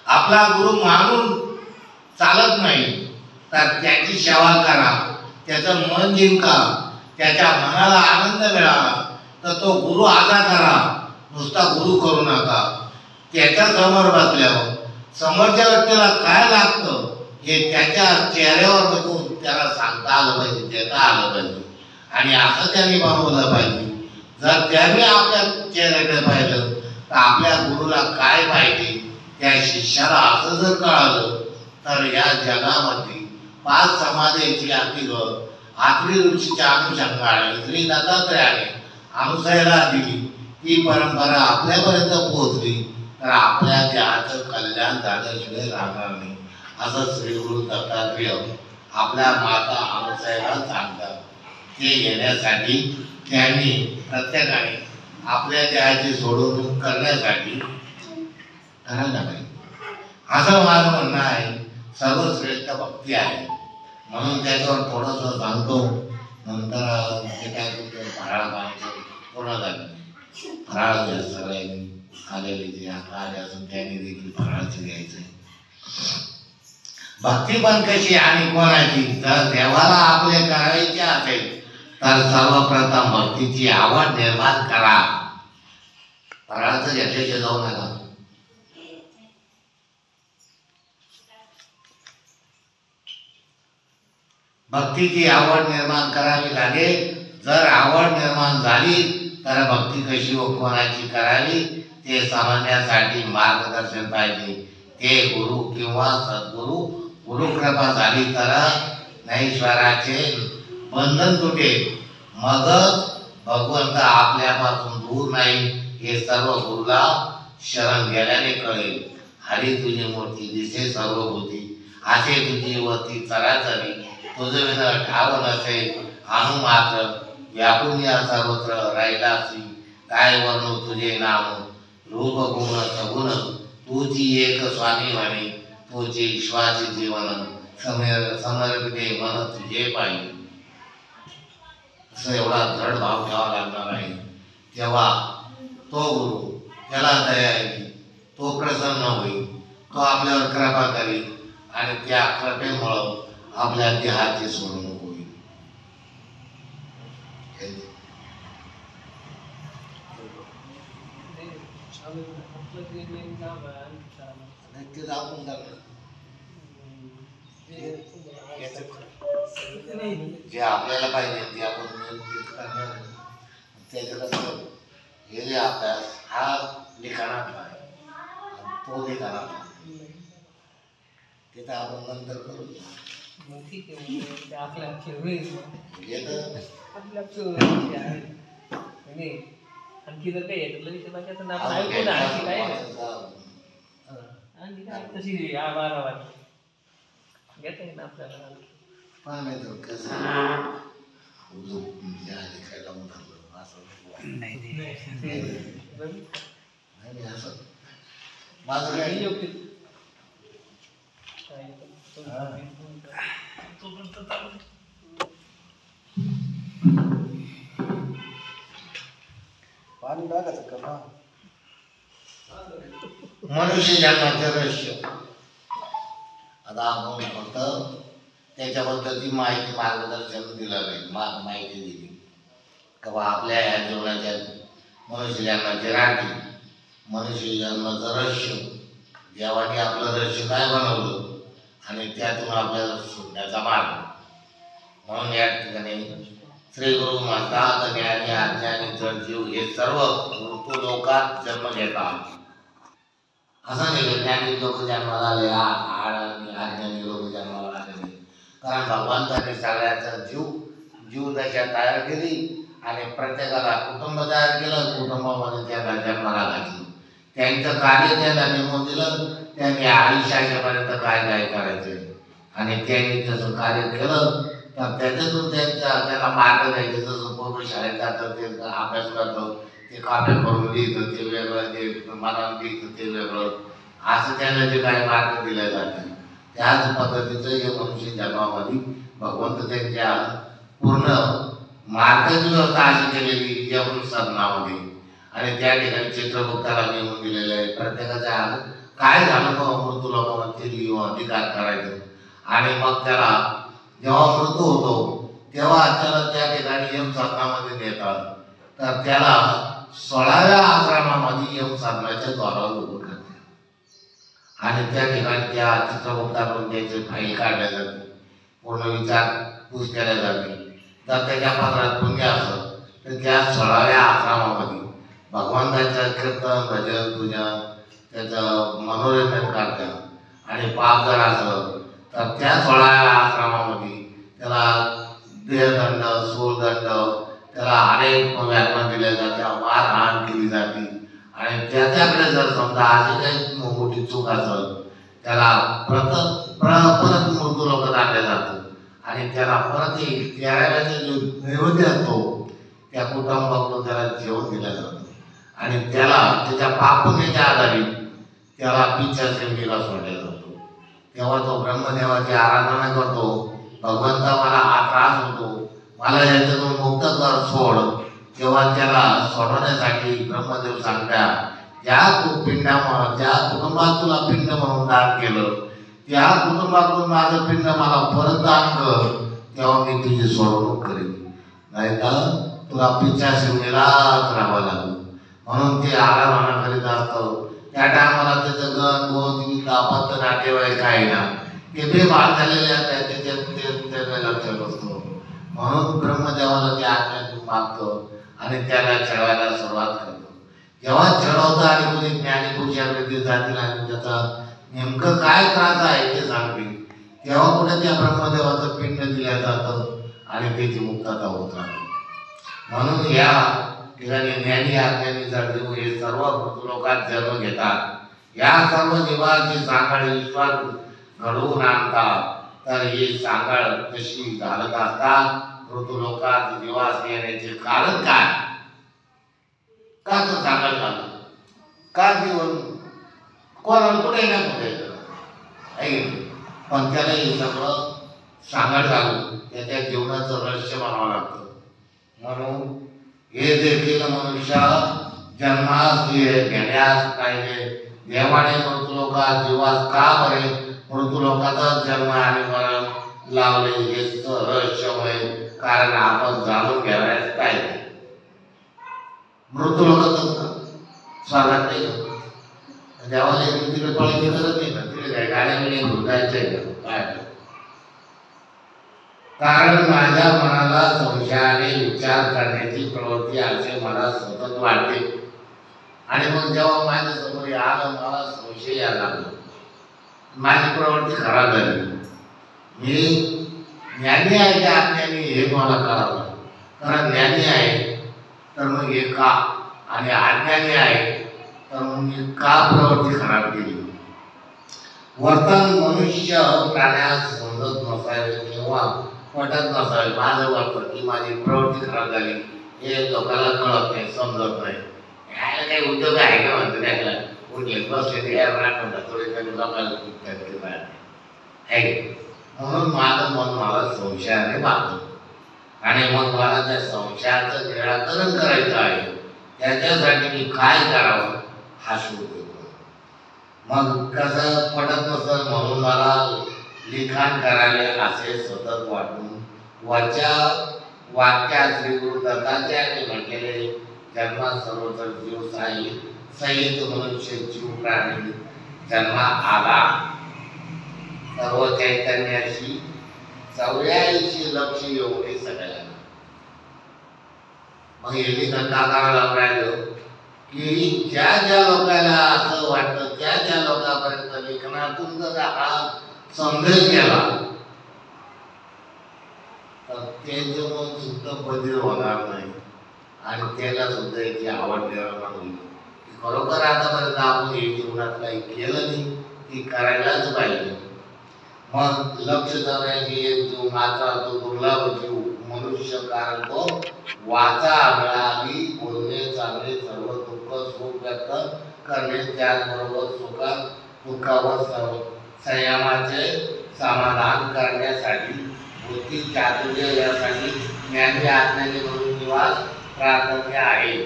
Speaker 2: आपला गुरु मानून चालत नाही तर त्याची सेवा करा, त्याचं मन जिंका, त्याच्या मनाला आनंद मिळावा तर तो गुरु आदा करा. नुसता गुरु करू नका. त्याच्या समोर बसल्यावर समोरच्या व्यक्तीला काय लागतं हे त्याच्या चेहऱ्यावर बघून त्याला सांगता आलं पाहिजे, देता आलं पाहिजे. आणि असं त्यांनी बनवलं पाहिजे. जर त्यांनी आपल्या चेहऱ्याकडे पाहिलं तर आपल्या गुरुला काय पाहिजे त्या शिष्याला असं जर कळालं तर या जगामध्ये 5 समाधीची आखरी ऋषीच्या अनुषंगाने श्री दत्तात्रयाने अनुसयाला दिली ती परंपरा आपल्यापर्यंत पोहोचली तर आपल्या देहाचं कल्याण झाल्याशिवाय राहणार नाही. असं श्री गुरु दत्तात्रय आपल्या माता अनसूयाला सांगतात. ते घेण्यासाठी त्यांनी प्रत्येकाने आपल्या देहाची सोडवणूक करण्यासाठी ठरायला पाहिजे असं माझं म्हणणं आहे. सर्वश्रेष्ठ भक्ती आहे म्हणून त्याच्यावर थोडंसं सांगतो. नंतर जे काय तुमचं फराळ पाहायचं पूर्ण झालं. फराळ घ्या सगळ्यांनी, आलेले जे आता आले असून त्यांनी देखील फराळाचं घ्यायचं. भक्ती पण कशी आणि कोणाची, जर देवाला आपले करायचे असेल तर सर्वप्रथम भक्तीची आवड निर्माण करा. फराळाचं घेतल्याचे जाऊ नका. भक्तीची आवड निर्माण करावी लागेल. जर आवड निर्माण झाली तर भक्ती कशी व कोणाची करावी ते समजण्यासाठी मार्गदर्शन पाहिजे. ते गुरु किंवा सद्गुरु, गुरुकृपा झाली तर ज्ञानेश्वराचे बंधन तुटेल. मगच भगवंत आपल्यापासून दूर नाही हे सर्व गुरुला शरण गेल्याने कळेल. हरी तुझी मूर्ती दिसे सर्वभूती, असे तुझी वती चराचरी, तुझं विन ठाव नसे अनु मात्र, व्यापून या सर्वत्र राहिलासी. काय वर्णू तुझे नाम, रूप गुण सगुण, तुझी एक स्वामी म्हणे, तुझे ईश्वाचे जीवन, समर्पिते मन तुझे पाहिजे. असं एवढा दृढ भाव ठेवा लागणार आहे. तेव्हा तो गुरु, त्याला दया येईल, तो प्रसन्न होईल, तो आपल्यावर कृपा करेल आणि त्या कृपेमुळं आपल्या देहाची सोडवणूक होईल. नक्कीच आपण जे आपल्याला पाहिजे ते आपण करणार. त्याच्याकडे हे जे अभ्यास हा लिखाणातला आहे, तो लिखाणातला तिथं आपण नंतर करू.
Speaker 3: ठीक आहे, आपल्या आणखी जर काही येतं लगेच बाकीचं आपण ऐकू ना. आणखी काय आणखी काय तशी बारावार घेता येईल ना आपल्याला.
Speaker 2: पाण्याचं कसं लिखायला नाही असं माझं काय मनुष्य जन्माचे रहस्य. आता आपण फक्त त्याच्याबद्दल ती माहिती मार्गदर्शन दिलं नाही, माहिती दिली का बा आपल्या या जीवनाच्या मनुष्य जन्माचे राहते, मनुष्य जन्माचं रहस्य, देवाने आपलं रहस्य काय बनवलं आणि त्यातून आपल्याला सुटण्याचा मार्ग. म्हणून या ठिकाणी श्री गुरु म्हणतात, ज्ञानी अज्ञानी जड जीव हे सर्व ऋतू लोकात जन्म घेतात. असं नाही ज्ञानी लोक जन्माला आले आणि अज्ञानी लोक जन्माला आले नाही. कारण भगवंताने सगळ्याचा जीव दशा तयार केली आणि प्रत्येकाला कुटुंब तयार केलं, कुटुंबामध्ये त्यांना जन्माला घातलं, त्यांचं कार्य त्यांना नेमून दिलं, त्यांनी आयुष्यापर्यंत काय काय करायचं आणि त्यांनी जसं कार्य केलं तर त्याच्यातून त्यांना मार्ग द्यायचे. जसं पूर्ण शाळेत जातं ते अभ्यास करतं, ते कॉपी करून लिहितं ते वेगळं, ते मनात लिहितं ते वेगळं, असं त्यांना जे काही मार्ग दिले जाते त्याच पद्धतीचं हे मनुष्य जन्मामध्ये भगवंत त्यांच्या पूर्ण मार्गाची व्यवस्था अशी केलेली यवून सदनामध्ये. आणि त्या ठिकाणी चित्रगुप्ताला नेमून दिलेलं आहे. प्रत्येकाच्या काय झालं मृत्यू लोकांना ते लिहून अधिकार करायचं आणि मग त्याला जेव्हा मृत्यू होतो तेव्हा त्याला त्या ठिकाणी यम सदनामध्ये नेतात. तर त्याला 16व्या आश्रमामध्ये यम सदनाच्या द्वारावर उभं करते आणि त्या ठिकाणी त्या चित्रगुप्ताकडून त्याचे फाईल काढल्या जाते, पूर्ण विचारपूस केल्या जाते. तर त्याच्या पत्रात पुण्य असं तर त्या 16व्या आश्रमामध्ये भगवंताचं कीर्तन भजन पूजन त्याचं मनोरंजन करतात. आणि पाप जर असं तर त्या 16व्या आश्रमामध्ये त्याला देहदंड, सूरदंड, त्याला अनेक व्याख्या दिल्या जात्या, मारहाण केली जाते. आणि त्याच्याकडे जर समजा अशी काही मोठी चूक असेल त्याला परत मृत्यू लोक आणले जातं आणि त्याला परत येईल त्यावेळेचा जो नैवेद्य असतो त्या कुटुंबाकडून त्याला जेवण दिलं जातं आणि त्याला त्याच्या पापण्याच्या आधारे त्याला पिच्छा श्रेणीला सोडला जातो. तेव्हा तो ब्रह्मदेवाची आराधना करतो, भगवंता मला हा त्रास होतो, मला याच्यातून मुक्त कर सोड. तेव्हा त्याला सोडवण्यासाठी ब्रह्मदेव सांगतात ज्या कुटुंबात तुला पिंड म्हणून दान केलं त्या कुटुंबाकडून माझं पिंड मला परत दान कर, तेव्हा मी तुझी सोडवणूक करेन, नाही तर तुला पिच्छा श्रेणीलाच राहावं लागेल. म्हणून ते आराधना करीत असतं. त्या टायमाला त्याचं गण गोत आपत्त नातेवाईक आहे ना ते बेभान झालेले असतात, त्याच्या लक्षात असतो. म्हणून ब्रह्मदेवाला ते आज्ञा मागतो आणि त्याला चढवायला सुरुवात करतो. जेव्हा चढवतं आणि कोणी ज्ञानी पुरुषाकडे जातील आणि त्याचा नेमकं काय त्रास आहे ते सांगतील, तेव्हा कुठे त्या ब्रह्मदेवाचं पिंड दिलं जातं आणि त्याची मुक्तता होत राहते. म्हणून या ठिकाणी ज्ञानी अज्ञानी जडदेव हे सर्व लोकात जन्म घेतात. या सर्व जीवांची सांगाळ विश्वास घडवून आणतात. तर ही सांगाळ कशी घालत असतात ऋतुलोकात निवास येण्याचे कारण काय? का तो सांगाळ घालतो? का जीवन कोणाला कुठे ना कुठे आहे, पण त्याला हे सगळं सांगाळ घालून त्याच्या जीवनाचं रहस्य म्हणावं लागतं. म्हणून हे देखील मनुष्य जन्मास घेण्यास पाहिजे. देवाने मृत्यूलोकात जीवास का बरे मृत्यूलोकातच जन्म आणि मरण लावले हे रहस्यमय कारण आपण जाणून घ्यायलाच पाहिजे. मृत्यूलोकातच स्वागत नाही करतो. देवाला तिकडे पळायची गरज नाही ना, तिकडे काय गाड्यामध्ये जायचंय काय? कारण माझ्या मनाला संशयाने विचार करण्याची प्रवृत्ती असे मला सतत वाटते आणि मग जेव्हा माझ्या समोर आलं मला संशय यायला लागला, माझी प्रवृत्ती खराब झाली. मी ज्ञानी आहे का अज्ञानी हे मला कळालं. कारण ज्ञानी आहे तर मग हे का, आणि अज्ञानी आहे तर मग मी का प्रवृत्ती खराब केली. वर्तन मनुष्य प्राण्यास समजत नसावे किंवा पटत नसावे. माझं वाटतं की माझी प्रवृत्ती खराब झाली हे लोकांना कळत नाही, समजत नाही. यायला काही उद्योग आहे का म्हणतो त्याला उठले बसले ते म्हणतात थोडे कधी लोकांना आहे. म्हणून माझं मन मला संशयाने पाहतो आणि मग मला त्या संशयाचं निराकरण करायचं आहे. त्याच्यासाठी मी काय करावं हा शोध घेतो. मग कसं पटत नसेल म्हणून मला लिखाण करावे असे सतत वाटून वरच्या वाक्यात श्री गुरु दत्तात्र्यांनी म्हटलेले जन्मात सर्वत्र जीव सहित मनुष्य जीव प्राणी जन्मा आला सर्व चैतन्याशी 84 लक्ष एवढे सगळ्यांना. मग हे लिखाण का करायला राहिलं की ज्या ज्या लोकांना असं वाटतं त्या ज्या लोकांपर्यंत लेखनातून जर हा संदेश गेला तर त्यांचे मन सुद्धा बधीर होणार नाही आणि त्याला सुद्धा याची आवड निर्माण होईल. खरोखर आतापर्यंत आपण हे जीवनात काही केलं नाही ती करायलाच पाहिजे. मग लक्ष करण्याची एक जीव मात्र तो दुर्लभ जीव मनुष्य, कारण तो वाचा मिळाली बोलणे चांगले सर्व दुःख सुख व्यक्त करणे त्याचबरोबर दुःखावर संयमाचे समाधान करण्यासाठी बुद्धी चातुर्य यासाठी ज्ञानी आज्ञानी म्हणून निवास प्रार्थना आहे.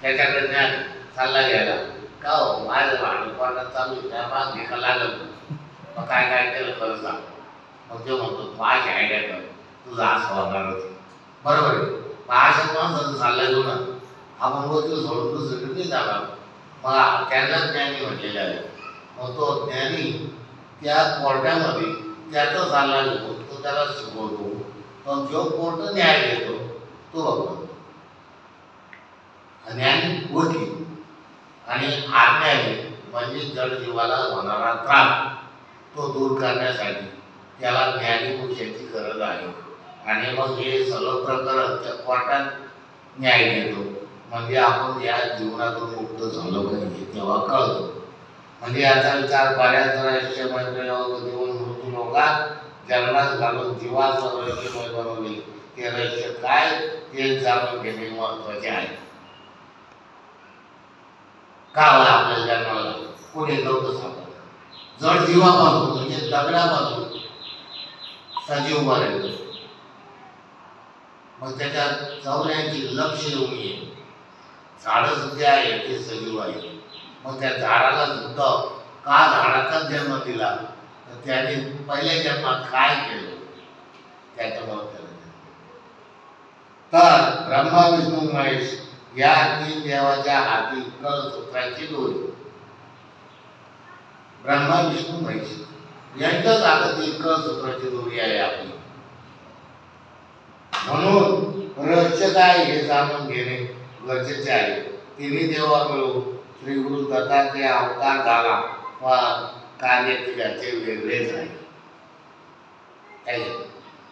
Speaker 2: त्याच्याकडे ज्ञान सल्ला घ्यायला का हो माझं भांडवल चालू त्या माग घ्यायला लागल मग काय काय केलं खरं सांग. मग ते म्हणतो माझी आयडिया कर तुझा असं होणारच बरोबर आहे. मग अशा माणसाचा सल्ला घेऊ ना आपण वकील सोडून दुसरीकडे नाही जाणार. मग त्यांना ज्ञानी म्हटलेले आहे. मग तो ज्ञानी त्या कोर्टामध्ये त्याचा सल्ला घेतो तो त्याला शिकवतो. पण जो कोर्ट न्याय घेतो तो बघतो. ज्ञानी वकील आणि अज्ञानी म्हणजे जड जीवाला होणारा त्रास तो दूर करण्यासाठी त्याला ज्ञानी पुरुषाची गरज आहे. आणि मग हे सगळं प्रकरण त्या कोर्टात न्याय घेतो. म्हणजे आपण या जीवनातून मुक्त झालो पाहिजे तेव्हा कळतो. म्हणजे याचा विचार बऱ्याच रहस्यमय प्रयोग देऊन मृत्यू लोकात जन्मात घालून जीवाचं रहस्यमय बनवले ते रहस्य काय ते जाणून घेणे महत्वाचे आहे. का आपल्या जन्माला कोणी नव्हतं सापडलं. जड जीवापासून म्हणजे दगडापासून सजीव बनवलं. मग त्याच्यात चौऱ्यांची लक्ष येऊन येईल. झाडं सध्या आहे ते सजीव आहे. मग त्या झाडाला सुद्धा का झाडाचा जन्म दिला तर त्याने पहिल्या जन्मात काय केलं त्याच्यामुळे त्याला. तर ब्रह्मा विष्णू महेश या तीन देवाच्या हाती कळसूत्राची दोरी. ब्रह्मा विष्णू महेश यांच्याच हातातील कळसूत्राची दोरी आहे आपली. म्हणून रहस्य काय हे जाणून घेणे गरजेचे आहे. तिन्ही देवा मिळून श्री गुरु दत्ताचे अवतार झाला पण कार्य त्याचे वेगळेच आहे.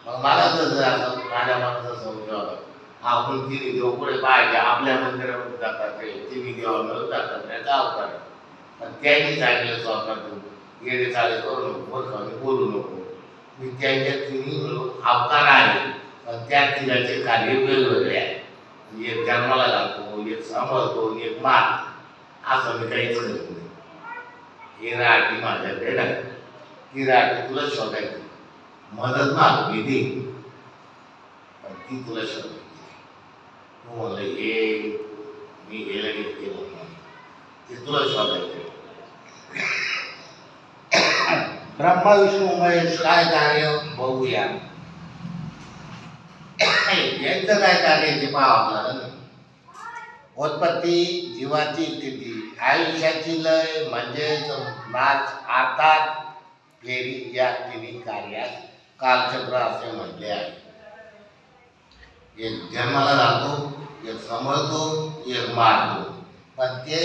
Speaker 2: मग मला तसं असं माझ्या मनाचा संशय होता. आपण तिन्ही देव पुढे पाहिजे आपल्या मंदिरामध्ये जातात तिन्ही देवा मिळून जातात त्याचा अवतार आहे. पण त्यांनी सांगितलं स्वप्नातून येणे चाले करू नको बोलू नको. मी त्यांच्या तिन्ही मिळून अवतार आहे पण त्या तिघाचे कार्य वेगवेगळे आहे. एक जन्माला घालतो एक सांभाळतो एक मार असं मी काहीच करत नाही. ही राठी माझ्याकडे नाही. ती राठी तुला शोधायची मदत माग मी देईन पण ती तुला शोधायची. तू म्हणलं हे मी हे लगेच केलं ते तुला शोधायचं. ब्रह्मा विष्णू महेश काय कार्य बघूया. यांचं काय कार्य ते पाहा आपल्याला. उत्पत्ती जीवाची स्थिती आयुष्याची लय म्हणजेच नाच अर्थात फेरी या तिन्ही कार्यास कालचक्र असे म्हटले आहे. एक जन्माला राहतो एक सांभाळतो एक मारतो पण ते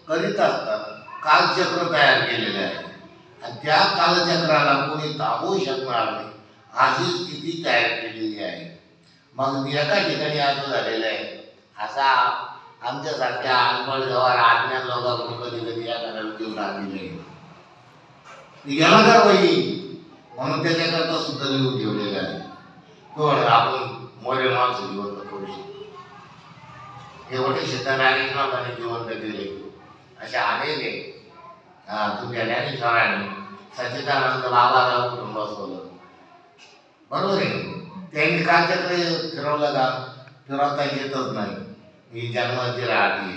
Speaker 2: करीत असतात कालचक्र तयार केलेले आहे आणि त्या कालचक्राला कोणी थांबवू शकणार नाही अशी स्थिती तयार केलेली आहे. मग एका ठिकाणी असं झालेलं आहे. असा आमच्यासारख्या अनपढ जवळ अज्ञान लोकांकडून कधी कधी या घराला घेऊन आणलेले गेला का बाई म्हणून त्याच्याकरता सुद्धा लिहून ठेवलेलं आहे. पण आपण मोरे माणसं जिवंत करू शकतो. एवढे सिद्धनारायण लोकांनी जिवंत केले अशा अनेक आहे. तुमच्या ज्ञानेश्वरांनी सच्चिदानंद बाबाराव कुटुंब बसवलं बरोबर आहे. त्यांनी कालचक्र फिरवलं का फिरवता येतच नाही. ही जन्माची राहते.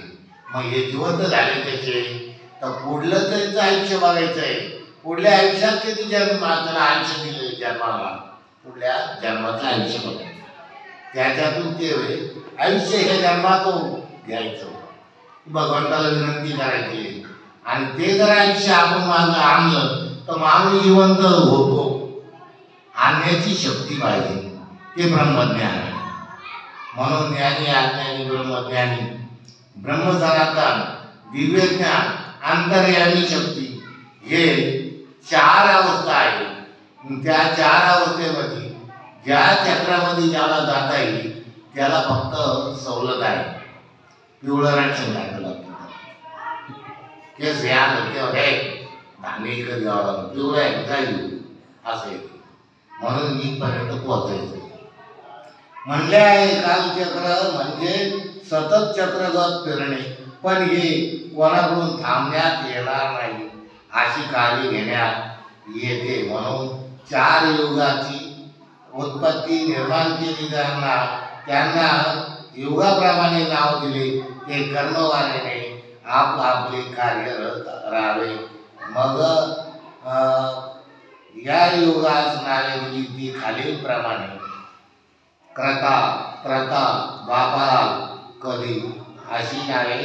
Speaker 2: मग हे जिवंत झाले त्याचे तर पुढलं त्यांचं आयुष्य बघायचं आहे. पुढल्या आयुष्यात किती जन्म त्याला आयुष्य दिले जन्माला पुढल्या जन्माचं आयुष्य बघायचं. त्याच्यातून ते आयुष्य हे जन्मातून घ्यायचं भगवंताला विनंती करायची आणि ते जर आयुष्य आपण मागं आणलं तर माणूस जिवंत होतो. आणण्याची शक्ती पाहिजे ते ब्रह्मज्ञान आहे. म्हणून ज्ञानी अज्ञानी ब्रह्मज्ञानी ब्रह्मसनातन दिव्य ज्ञान अंतर्यामी शक्ती हे चार अवस्था आहे. त्या चार अवस्थेमध्ये ज्या चक्रामध्ये ज्याला जाता येईल त्याला फक्त सवलत आहे. पिवळं राशन लागलं लागतं केस या हे धान्य कधी आवडलं पिवळं आहे जाईल असं आहे. म्हणून इथपर्यंत पोहोचायचं म्हणले आहे. कालचक्र म्हणजे सतत चक्रगत फिरणे पण हे कोणाकडून थांबण्यात येणार नाही अशी काळजी घेण्यात येते. म्हणून चार युगाची उत्पत्ती निर्माण केली जाणार त्यांना युगाप्रमाणे नाव दिले. ते कर्मवारीने आपले कार्यरत राहावे. मग या युगास नावे दिली ती खालील प्रमाणे क्रता त्रता द्वापार कली अशी नावे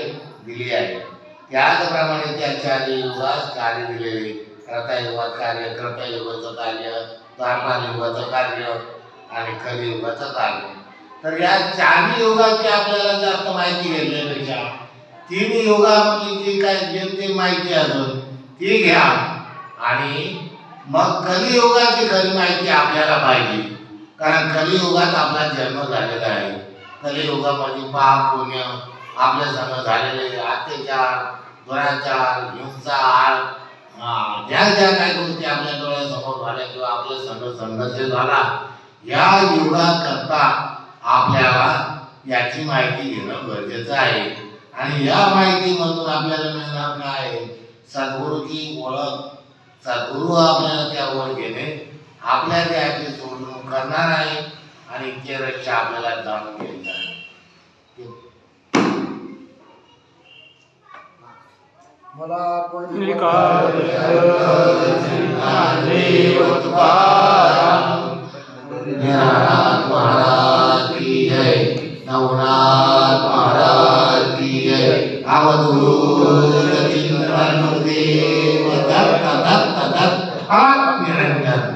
Speaker 2: दिली आहे. त्याचप्रमाणे त्या चार युगास कार्य दिलेले त्रतायुगात कार्य क्रतायुगाचं कार्य द्वापार युगाचं कार्य आणि कलियुगाचं कार्य. तर या चारही युगाची आपल्याला जास्त माहिती घेतल्यापेक्षा तीन युगामधली जी काय जेमतेम माहिती असून ती घ्या आणि मग कलियुगाची खरी माहिती आपल्याला पाहिजे. कारण कलियुगात आपला जन्म झालेला आहे. कलियुगामध्ये पाप पुण्य आपल्या संग झालेले अत्याचार दुराचार हिंसा ज्या ज्या काही गोष्टी आपल्या डोळ्यासमोर झाल्या किंवा आपल्या संघर्ष झाला या युगाकरता आपल्याला याची माहिती घेणं गरजेचं आहे. आणि या माहितीमधून आपल्याला मिळणार काय? सद्गुरूची ओळख. सद्गुरू आपल्याला त्या ओळख घेणे आपल्या त्याची सोडवणूक करणार आहे आणि ते रक्षा आपल्याला जाणून घ्यायचं आहे.
Speaker 4: मला
Speaker 2: महाराज की जय. नवनाथ महाराज की जय. अवधूत चिंतन देव दत्त दत्त दत्त निरंजन.